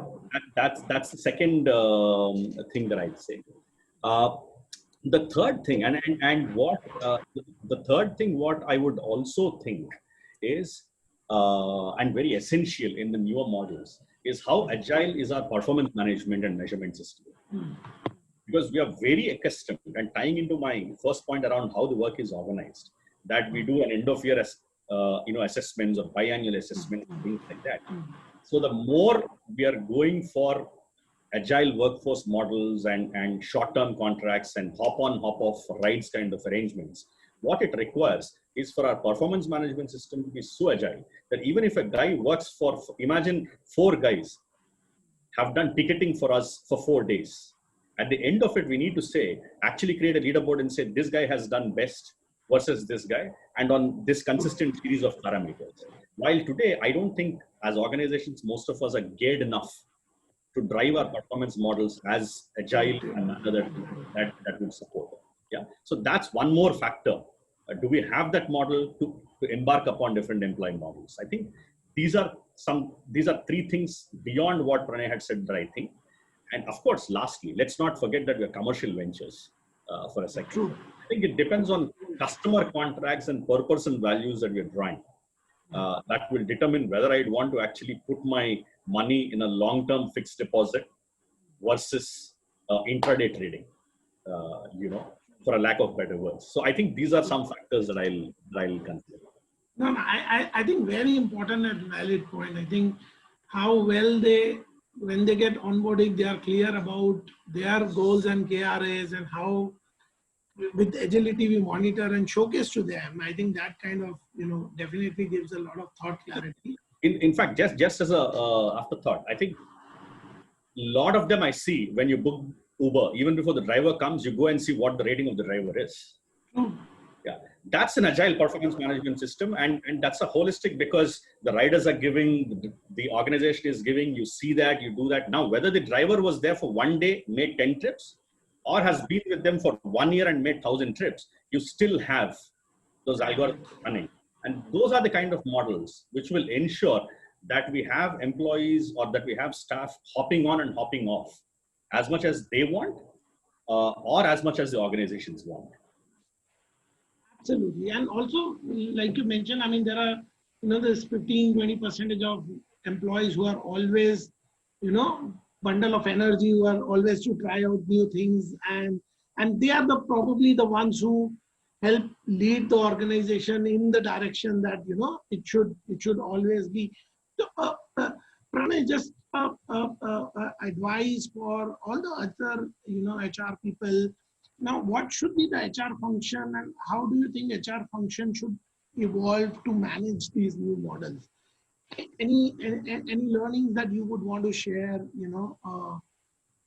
that's the second thing that I'd say. The third thing, what I would also think is, and very essential in the newer models, is how agile is our performance management and measurement system. Because we are very accustomed, and tying into my first point around how the work is organized, that we do an end of year assessments or biannual assessments, things like that. So the more we are going for agile workforce models and short-term contracts and hop-on, hop-off rides kind of arrangements, what it requires is for our performance management system to be so agile that even if a guy works for, imagine 4 guys have done ticketing for us for 4 days. At the end of it, we need to say, actually create a leaderboard and say, this guy has done best versus this guy, and on this consistent series of parameters. While today, I don't think as organizations, most of us are geared enough to drive our performance models as agile and manner that will support it. Yeah. So that's one more factor. Do we have that model to embark upon different employee models? I think these are 3 things beyond what Pranay had said that I think. And of course, lastly, let's not forget that we are commercial ventures for a second. True. I think it depends on customer contracts and purpose and values that we're drawing. That will determine whether I'd want to actually put my money in a long-term fixed deposit versus intraday trading, for a lack of better words. So I think these are some factors that I'll consider. No, I think very important and valid point. I think how well when they get onboarding, they are clear about their goals and KRAs and how with agility we monitor and showcase to them. I think that kind of, definitely gives a lot of thought clarity. In fact, just as a afterthought, I think a lot of them I see when you book Uber, even before the driver comes, you go and see what the rating of the driver is. Yeah, that's an agile performance management system, and that's a holistic, because the riders are giving, the organization is giving, you see that, you do that. Now, whether the driver was there for 1 day, made 10 trips, or has been with them for 1 year and made 1,000 trips, you still have those algorithms running. And those are the kind of models which will ensure that we have employees or that we have staff hopping on and hopping off as much as they want, or as much as the organizations want. Absolutely. And also, like you mentioned, I mean, there are, there's 15-20% of employees who are always, bundle of energy, who are always to try out new things. And they are probably the ones who help lead the organization in the direction that, it should always be. So, Pranay, just advice for all the other, HR people. Now, what should be the HR function, and how do you think HR function should evolve to manage these new models? Any learnings that you would want to share,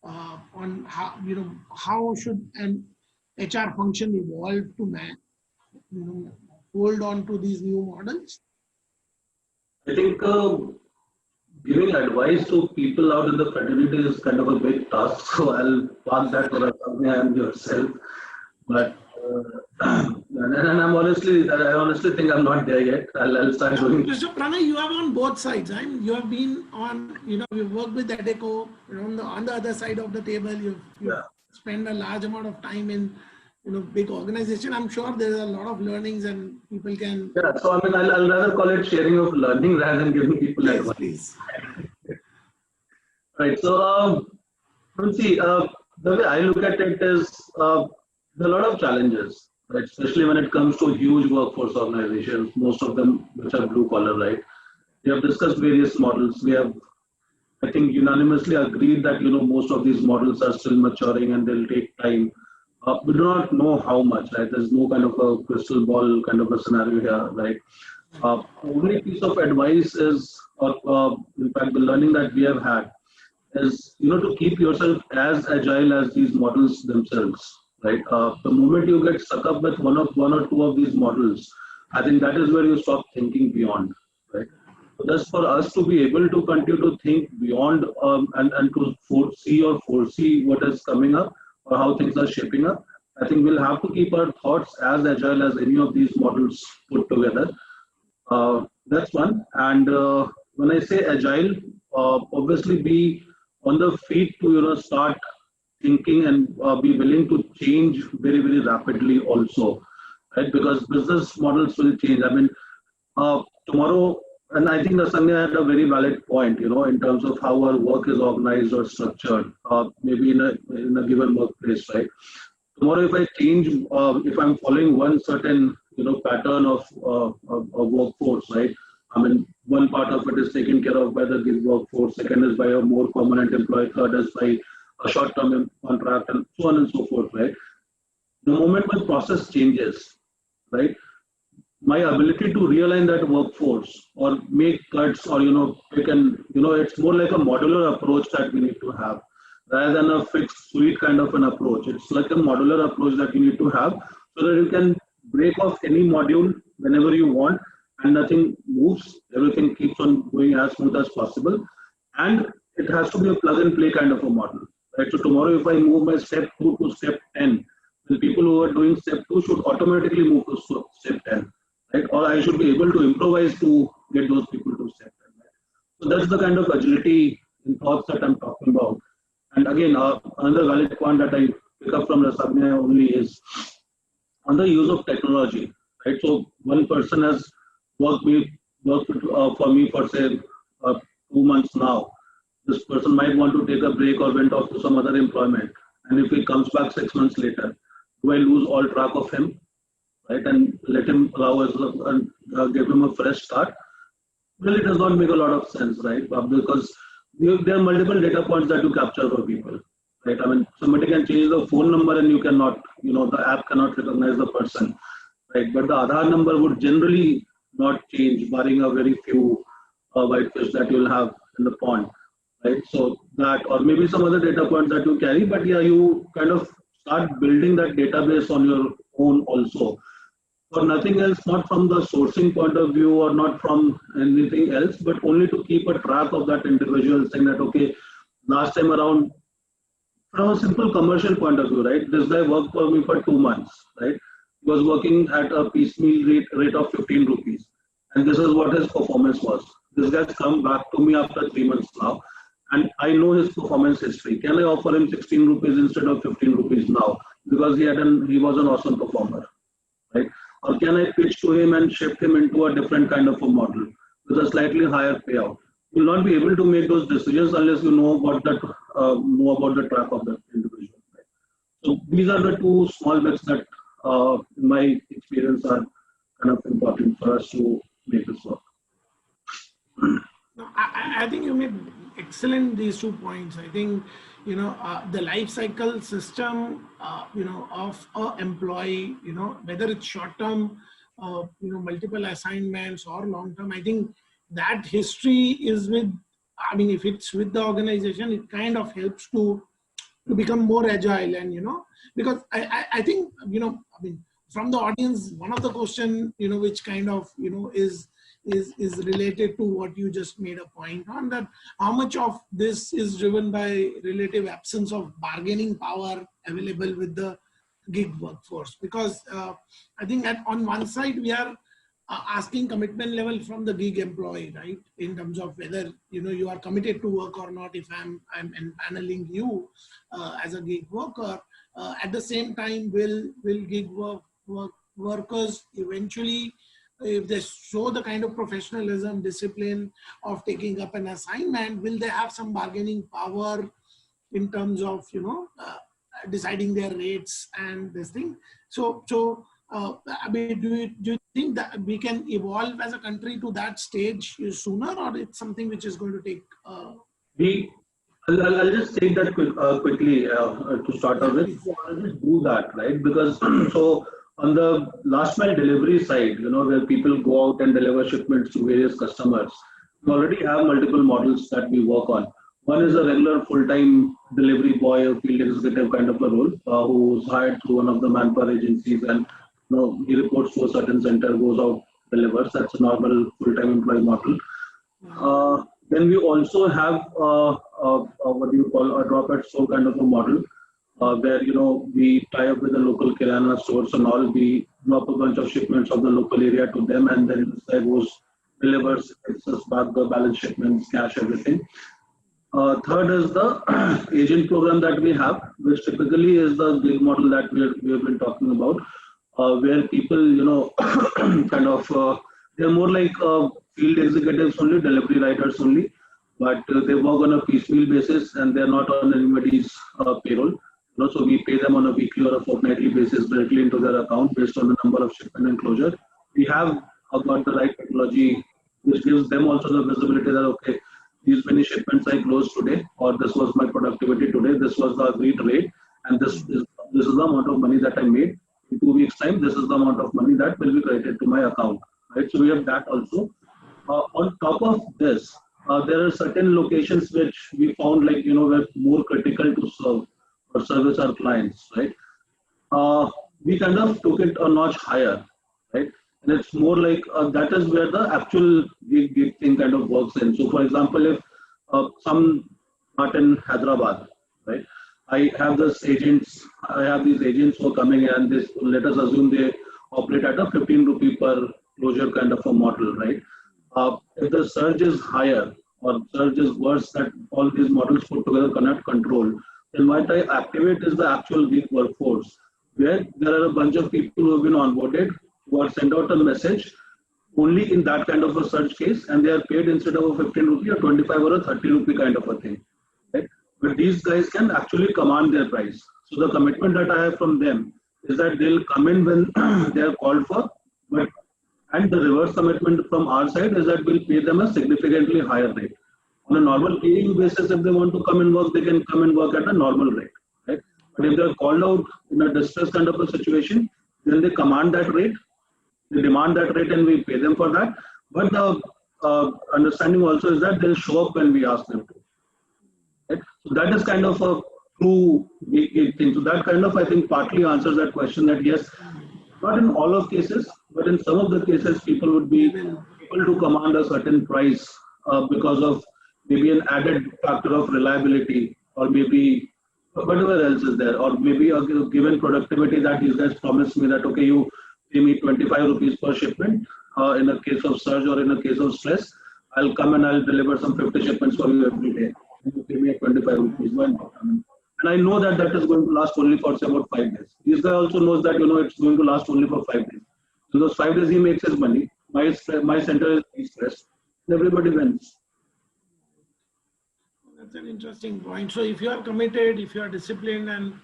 on how should an HR function evolve to hold on to these new models? I think giving advice to people out in the fraternity is kind of a big task, so I'll park that for Rasagjna and yourself. But and I honestly think I'm not there yet. I'll start doing. So Pranay, you are on both sides. You have been on, you've worked with Adeco, on the other side of the table. You've spent a large amount of time in, big organization. I'm sure there are a lot of learnings and people can. Yeah, so I mean, I'll rather call it sharing of learning rather than giving people advice. Please. Right. So, see, the way I look at it is there are a lot of challenges, right? Especially when it comes to huge workforce organizations, most of them which are blue collar, right? We have discussed various models. We have, I think, unanimously agreed that most of these models are still maturing and they'll take time. We do not know how much, right? There's no kind of a crystal ball kind of a scenario here, right? Only piece of advice is, or in fact, the learning that we have had is to keep yourself as agile as these models themselves, right? The moment you get stuck up with one or two of these models, I think that is where you stop thinking beyond, right? So that's for us to be able to continue to think beyond, and to foresee what is coming up or how things are shaping up. I think we'll have to keep our thoughts as agile as any of these models put together. That's one. And when I say agile, obviously be on the feet to start thinking and be willing to change very rapidly also, right? Because business models will change. I mean, tomorrow, and I think Rasagjna had a very valid point, in terms of how our work is organized or structured, maybe in a given workplace, right? Tomorrow, if I change, if I'm following one certain pattern of workforce, right? I mean, one part of it is taken care of by the gig workforce, second is by a more permanent employee, third is by a short-term contract, and so on and so forth, right? The moment the process changes, right, my ability to realign that workforce or make cuts or pick and it's more like a modular approach that we need to have rather than a fixed suite kind of an approach. It's like a modular approach that you need to have so that you can break off any module whenever you want and nothing moves, everything keeps on going as smooth as possible, and it has to be a plug and play kind of a model, right? So tomorrow if I move my step 2 to step 10, the people who are doing step 2 should automatically move to step 10, right? Or I should be able to improvise to get those people to step 10. Right? So that's the kind of agility in thoughts that I'm talking about. And again, another valid point that I pick up from Rasagjna only is on the use of technology, right? So one person has worked for me for say 2 months now. This person might want to take a break or went off to some other employment, and if he comes back 6 months later, do I lose all track of him, right? And let him allow us and give him a fresh start? Really does not make a lot of sense, right? Because there are multiple data points that you capture for people, right? I mean, somebody can change the phone number and you cannot, the app cannot recognize the person, right? But the Aadhaar number would generally not change, barring a very few whitefish that you'll have in the pond, right? So that, or maybe some other data points that you carry, but yeah, you kind of start building that database on your own also for nothing else, not from the sourcing point of view or not from anything else, but only to keep a track of that individual, saying that, okay, last time around, from a simple commercial point of view, right, this guy worked for me for 2 months, right? He was working at a piecemeal rate of 15 rupees. And this is what his performance was. This guy's come back to me after 3 months now, and I know his performance history. Can I offer him 16 rupees instead of 15 rupees now? Because he was an awesome performer, right? Or can I pitch to him and shift him into a different kind of a model with a slightly higher payout? You'll not be able to make those decisions unless you know about the track of that individual. Right? So these are the two small bits that, in my experience, are kind of important for us to make this work. No, I think you made excellent these 2 points. I think the life cycle system of a employee, whether it's short term, multiple assignments or long term. I think that history is with. I mean, if it's with the organization, it kind of helps to become more agile, and because I think I mean, from the audience, one of the question which kind of is related to what you just made a point on, that how much of this is driven by relative absence of bargaining power available with the gig workforce. Because I think on one side we are asking commitment level from the gig employee, right, in terms of whether you are committed to work or not. If I'm empaneling you as a gig worker, at the same time will gig workers eventually if they show the kind of professionalism, discipline of taking up an assignment, will they have some bargaining power in terms of, deciding their rates and this thing? I mean, do you think that we can evolve as a country to that stage sooner, or it's something which is going to take? We, I'll just take that quickly to start off Yeah, with. please. We already do that, right? Because so on the last mile delivery side, where people go out and deliver shipments to various customers, we already have multiple models that we work on. One is a regular full-time delivery boy or field executive kind of a role, who's hired through one of the manpower agencies, and he reports to a certain center, goes out, delivers. That's a normal full-time employee model. Then we also have what do you call a drop at store kind of a model, where we tie up with the local kirana stores and all. We drop a bunch of shipments of the local area to them, and then this guy goes, delivers, takes us back the balance shipments, cash, everything. Third is the agent program that we have, which typically is the gig model that we have been talking about, where people, kind of, they're more like field executives only, delivery writers only, but they work on a piecemeal basis and they're not on anybody's payroll. So we pay them on a weekly or a fortnightly basis directly into their account based on the number of shipment and closure. We have got the right technology, which gives them also the visibility that, okay, these many shipments I closed today, or this was my productivity today, this was the agreed rate, and this is the amount of money that I made. In 2 weeks' time, this is the amount of money that will be credited to my account. Right? So we have that also. On top of this, there are certain locations which we found were more critical to serve or service our clients, right? We kind of took it a notch higher, right? And it's more like that is where the actual gig thing kind of works in. So, for example, if some part in Hyderabad, right? I have these agents who are coming in, and this, let us assume they operate at a 15 rupee per closure kind of a model, right? If the surge is higher or surge is worse that all these models put together cannot control, then what I activate is the actual gig workforce, where there are a bunch of people who have been onboarded, who are sent out a message only in that kind of a search case, and they are paid instead of a 15 rupee or 25 or a 30 rupee kind of a thing. Right? But these guys can actually command their price. So the commitment that I have from them is that they'll come in when they are called for, but and the reverse commitment from our side is that we'll pay them a significantly higher rate. On a normal paying basis, if they want to come and work, they can come and work at a normal rate. Right? But if they're called out in a distress kind of a situation, then they command that rate, they demand that rate, and we pay them for that. But the understanding also is that they'll show up when we ask them to. Right? So that is kind of a true gig thing. So that kind of, I think, partly answers that question that yes, not in all of cases, but in some of the cases, people would be able to command a certain price because of maybe an added factor of reliability, or maybe whatever else is there, or maybe a given productivity that these guys promised me that, okay, you pay me 25 rupees per shipment in a case of surge or in a case of stress, I'll come and I'll deliver some 50 shipments for you every day. And you pay me at 25 rupees. Why not? And I know that that is going to last only for say about 5 days. This guy also knows that it's going to last only for 5 days. So those 5 days he makes his money. My center is stressed. Everybody wins. That's an interesting point. So if you are committed, if you are disciplined and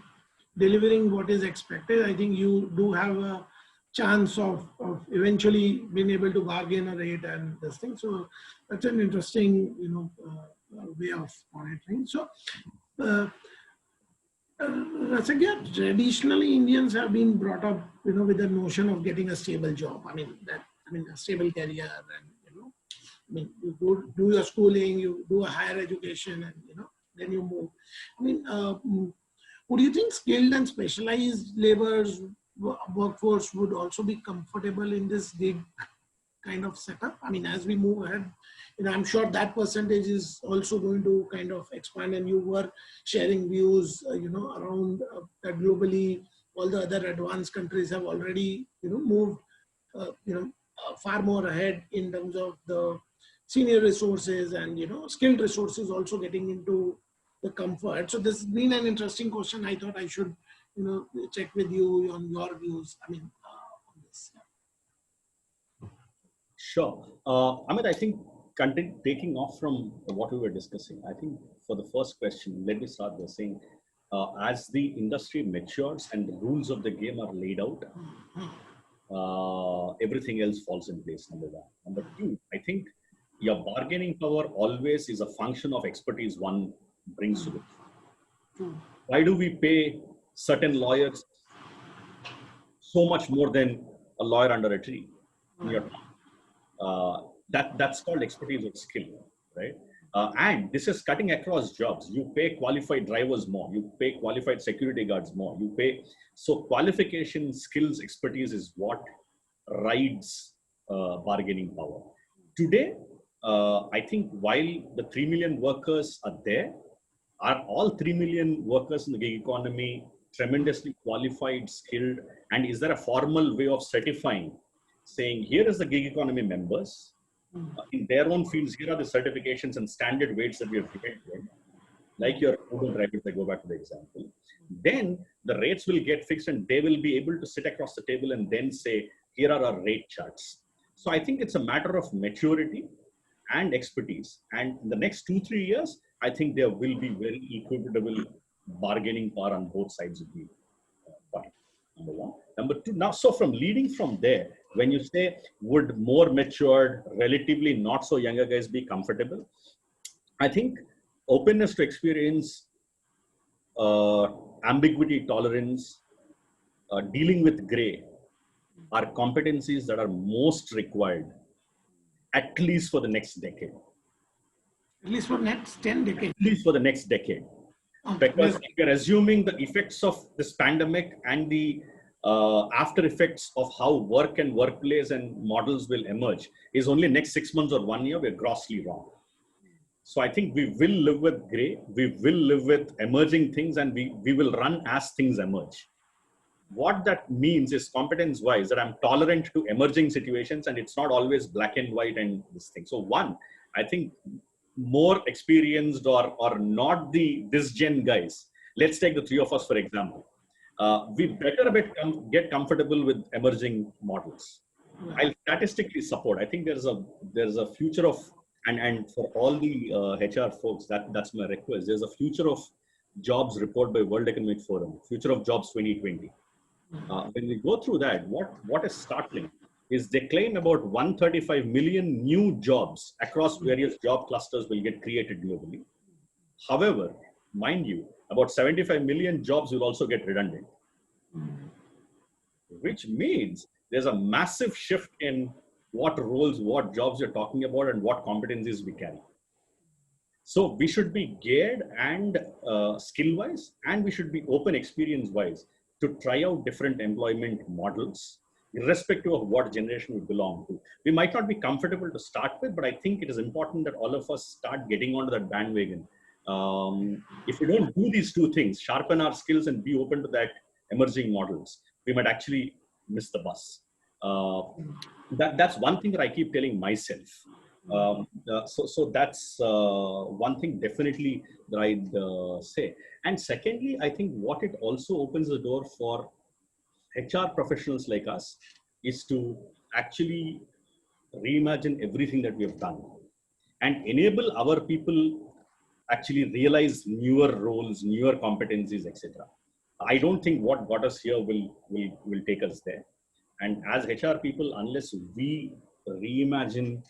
delivering what is expected, I think you do have a chance of eventually being able to bargain a rate and this thing. So that's an interesting, way of monitoring. So, Rasagjna, traditionally Indians have been brought up, with the notion of getting a stable job. A stable career, and you go do your schooling, you do a higher education, and then you move. Would you think skilled and specialized workforce would also be comfortable in this gig kind of setup? As we move ahead, I'm sure that percentage is also going to kind of expand, and you were sharing views, around that globally, all the other advanced countries have already, moved, far more ahead in terms of the senior resources and, skilled resources also getting into the comfort. So this has been an interesting question. I thought I should, check with you on your views, on this. Sure. Amit, I think taking off from what we were discussing, I think for the first question, let me start by saying, as the industry matures and the rules of the game are laid out, everything else falls in place, number one. Number two, I think your bargaining power always is a function of expertise one brings to it. Why do we pay certain lawyers so much more than a lawyer under a tree? That's called expertise or skill, right? And this is cutting across jobs. You pay qualified drivers more. You pay qualified security guards more. You pay so qualification, skills, expertise is what rides bargaining power. Today, I think while the 3 million workers are there, are all 3 million workers in the gig economy tremendously qualified, skilled, and is there a formal way of certifying, saying here is the gig economy members, in their own fields, here are the certifications and standard weights that we have given to them, like your Uber drivers, I go back to the example. Then the rates will get fixed and they will be able to sit across the table and then say, here are our rate charts. So I think it's a matter of maturity and expertise. And in the next 2-3 years, I think there will be very equitable bargaining power on both sides of the point. Number one. Number two, now, so from leading from there, when you say, would more matured, relatively not so younger guys be comfortable? I think openness to experience, ambiguity tolerance, dealing with gray are competencies that are most required, at least for the next decade. At least for next 10 decades. At least for the next decade. Because if you're assuming the effects of this pandemic and the after effects of how work and workplace and models will emerge is only next 6 months or 1 year, we're grossly wrong. So I think we will live with gray, we will live with emerging things, and we will run as things emerge. What that means is competence-wise that I'm tolerant to emerging situations and it's not always black and white and this thing. So one, I think more experienced or not this gen guys. Let's take the three of us, for example. We better get comfortable with emerging models. I'll statistically support. I think there's a future of, and for all the HR folks, that's my request. There's a future of jobs report by World Economic Forum, future of jobs 2020. When we go through that, what is startling is they claim about 135 million new jobs across various job clusters will get created globally. However, mind you, about 75 million jobs will also get redundant, which means there's a massive shift in what roles, what jobs you're talking about and what competencies we carry. So we should be geared and skill-wise, and we should be open experience-wise to try out different employment models, irrespective of what generation we belong to. We might not be comfortable to start with, but I think it is important that all of us start getting onto that bandwagon. If we don't do these two things, sharpen our skills and be open to that emerging models, we might actually miss the bus. That's one thing that I keep telling myself. So that's one thing definitely that I'd say. And secondly, I think what it also opens the door for HR professionals like us is to actually reimagine everything that we have done and enable our people actually realize newer roles, newer competencies, etc. I don't think what got us here will take us there. And as HR people, unless we reimagine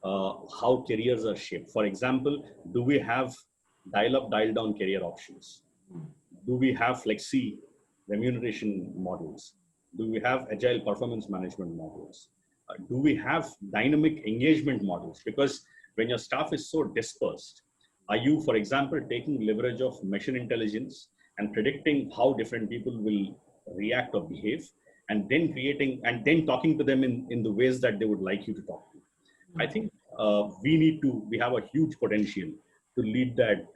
how careers are shaped. For example, do we have dial-up, dial-down career options? Do we have flexi remuneration models? Do we have agile performance management models? Do we have dynamic engagement models? Because when your staff is so dispersed, are you, for example, taking leverage of machine intelligence and predicting how different people will react or behave, and then creating and then talking to them in the ways that they would like you to talk to? I think we have a huge potential to lead that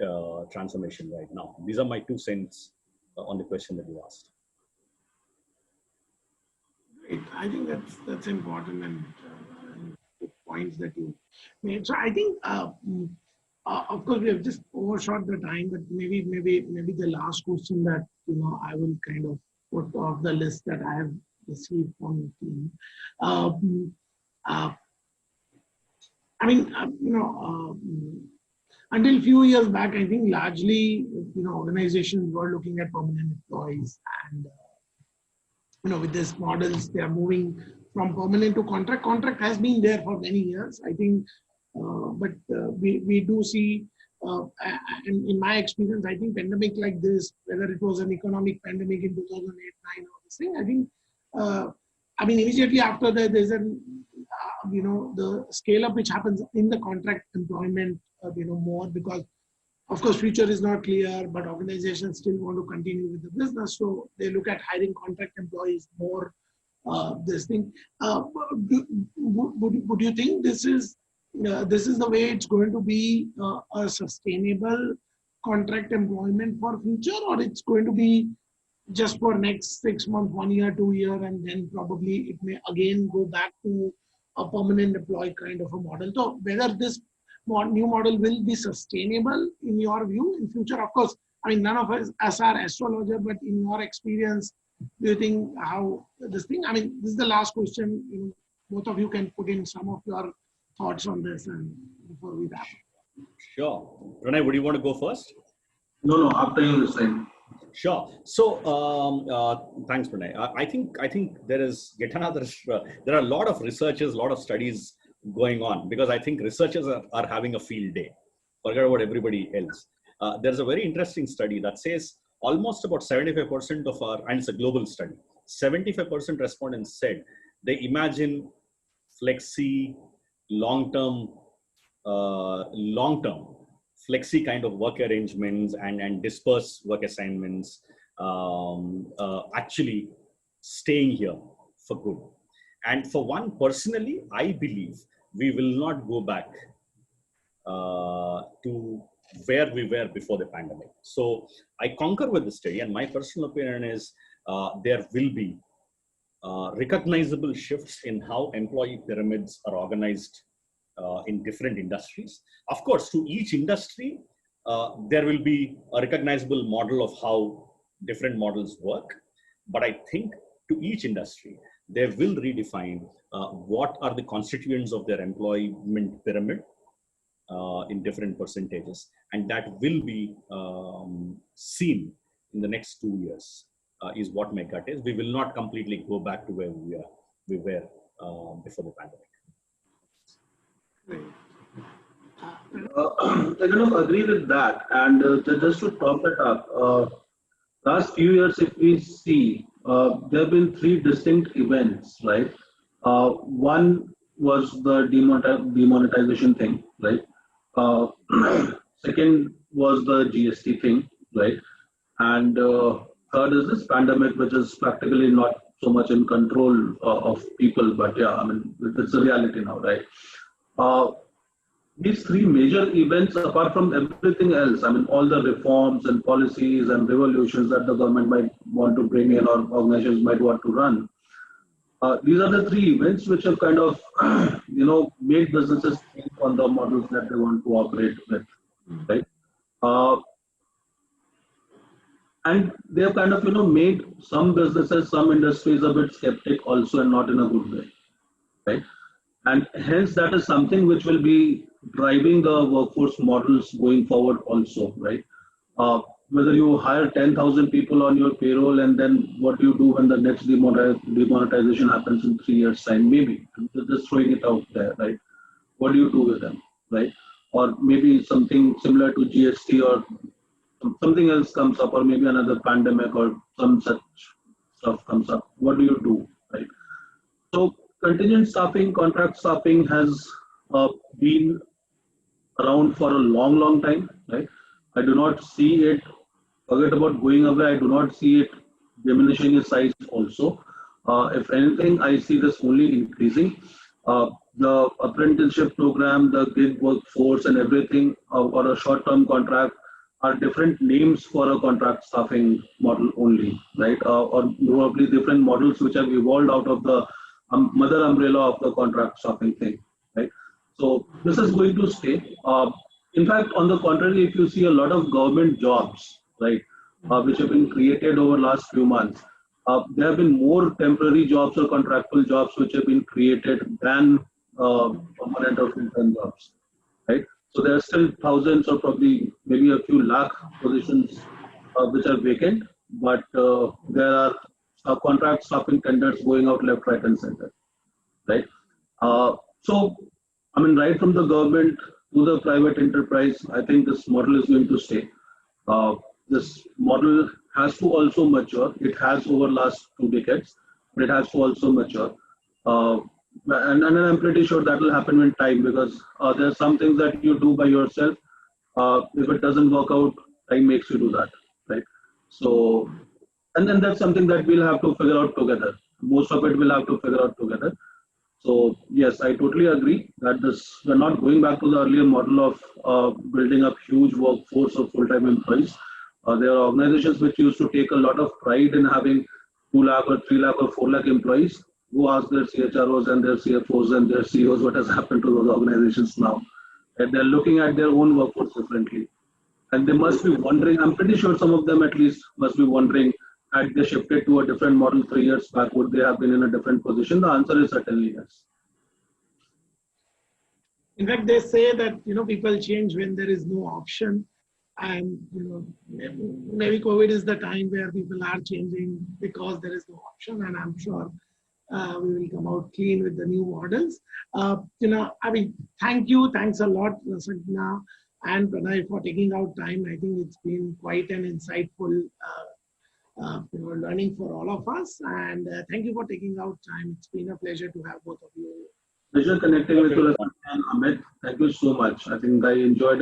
transformation right now. These are my 2 cents on the question that you asked. Great. I think that's important and points that you made. So I think, of course, we have just overshot the time, but maybe the last question that I will kind of put off the list that I have received from the team. I mean, until few years back, I think largely, organizations were looking at permanent employees, and with these models, they are moving from permanent to contract. Contract has been there for many years, I think, but we do see, and in my experience, I think pandemic like this, whether it was an economic pandemic in 2008-9 or this thing, I think, immediately after that, there's the scale up which happens in the contract employment, more because of course, future is not clear, but organizations still want to continue with the business. So they look at hiring contract employees more. This thing. Would you think this is the way it's going to be a sustainable contract employment for future, or it's going to be just for next 6 months, 1 year, 2 year, and then probably it may again go back to a permanent employee kind of a model? So whether this new model will be sustainable in your view in future? Of course, none of us are astrologer, but in your experience, do you think how this thing? This is the last question. Both of you can put in some of your thoughts on this, and before we wrap up. Sure. Pranay, would you want to go first? No, after you listen. Sure. So thanks, Pranay. I think there is yet another. There are a lot of researchers, a lot of studies going on, because I think researchers are having a field day. Forget about everybody else. There's a very interesting study that says almost about 75% of our, and it's a global study, 75% respondents said they imagine flexi, long-term, flexi kind of work arrangements and dispersed work assignments actually staying here for good. And for one, personally, I believe we will not go back to where we were before the pandemic. So I concur with the study, and my personal opinion is there will be recognizable shifts in how employee pyramids are organized in different industries. Of course, to each industry, there will be a recognizable model of how different models work. But I think to each industry, they will redefine what are the constituents of their employment pyramid in different percentages. And that will be seen in the next 2 years, is what my gut is. We will not completely go back to where we were before the pandemic. I kind of agree with that. And just to top it up, last few years, if we see, there have been 3 distinct events, right? One was the demonetization thing, right? Second was the GST thing, right? And third is this pandemic, which is practically not so much in control of people, but yeah, it's a reality now, right? These 3 major events, apart from everything else, all the reforms and policies and revolutions that the government might want to bring in or organizations might want to run, these are the 3 events which have kind of, made businesses think on the models that they want to operate with, right? And they have kind of, made some businesses, some industries a bit skeptic also, and not in a good way, right? And hence that is something which will be driving the workforce models going forward also, right? Whether you hire 10,000 people on your payroll, and then what do you do when the next demonetization happens in 3 years' time? Maybe just throwing it out there, right? What do you do with them, right? Or maybe something similar to GST or something else comes up, or maybe another pandemic or some such stuff comes up. What do you do, right? So contingent staffing, contract staffing has been around for a long time, right? I do not see it, forget about going away, I do not see it diminishing in size also. If anything, I see this only increasing. The apprenticeship program, the gig workforce and everything, or a short-term contract are different names for a contract staffing model only, right? Or probably different models which have evolved out of the mother umbrella of the contract staffing thing, right? So this is going to stay. In fact, on the contrary, if you see a lot of government jobs, right, which have been created over the last few months, there have been more temporary jobs or contractual jobs which have been created than permanent or full-time jobs, right? So there are still thousands or probably maybe a few lakh positions which are vacant, but there are contract staffing tenders going out left, right, and center, right? So, I mean, right from the government to the private enterprise, I think this model is going to stay. Uh, this model has to also mature. It has over last 2 decades, but it has to also mature. Uh, and I'm pretty sure that will happen in time because there are some things that you do by yourself. If it doesn't work out, time makes you do that, right? So, and then that's something that we'll have to figure out together. Most of it we'll have to figure out together. So yes, I totally agree that this we're not going back to the earlier model of building up huge workforce of full-time employees. There are organizations which used to take a lot of pride in having 2 lakh or 3 lakh or 4 lakh employees who ask their CHROs and their CFOs and their CEOs what has happened to those organizations now. And they're looking at their own workforce differently. And they must be wondering, I'm pretty sure some of them at least must be wondering, had they shifted to a different model 3 years back, would they have been in a different position? The answer is certainly yes. In fact, they say that people change when there is no option, and maybe COVID is the time where people are changing because there is no option, and I'm sure we will come out clean with the new models. I mean, thanks a lot, Rasagjna and Pranay, for taking out time. I think it's been quite an insightful learning for all of us, and thank you for taking out time. It's been a pleasure to have both of you. Pleasure connecting with you, and Amit. Thank you so much. I think I enjoyed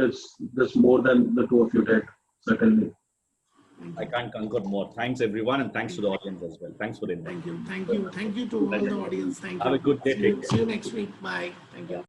this more than the two of you did, certainly. I can't concur more. Thanks, everyone, and thanks to the audience as well. Thanks for the invite. Thank you to all the audience. Thank you. Have a good day. See you next week. Bye. Thank you.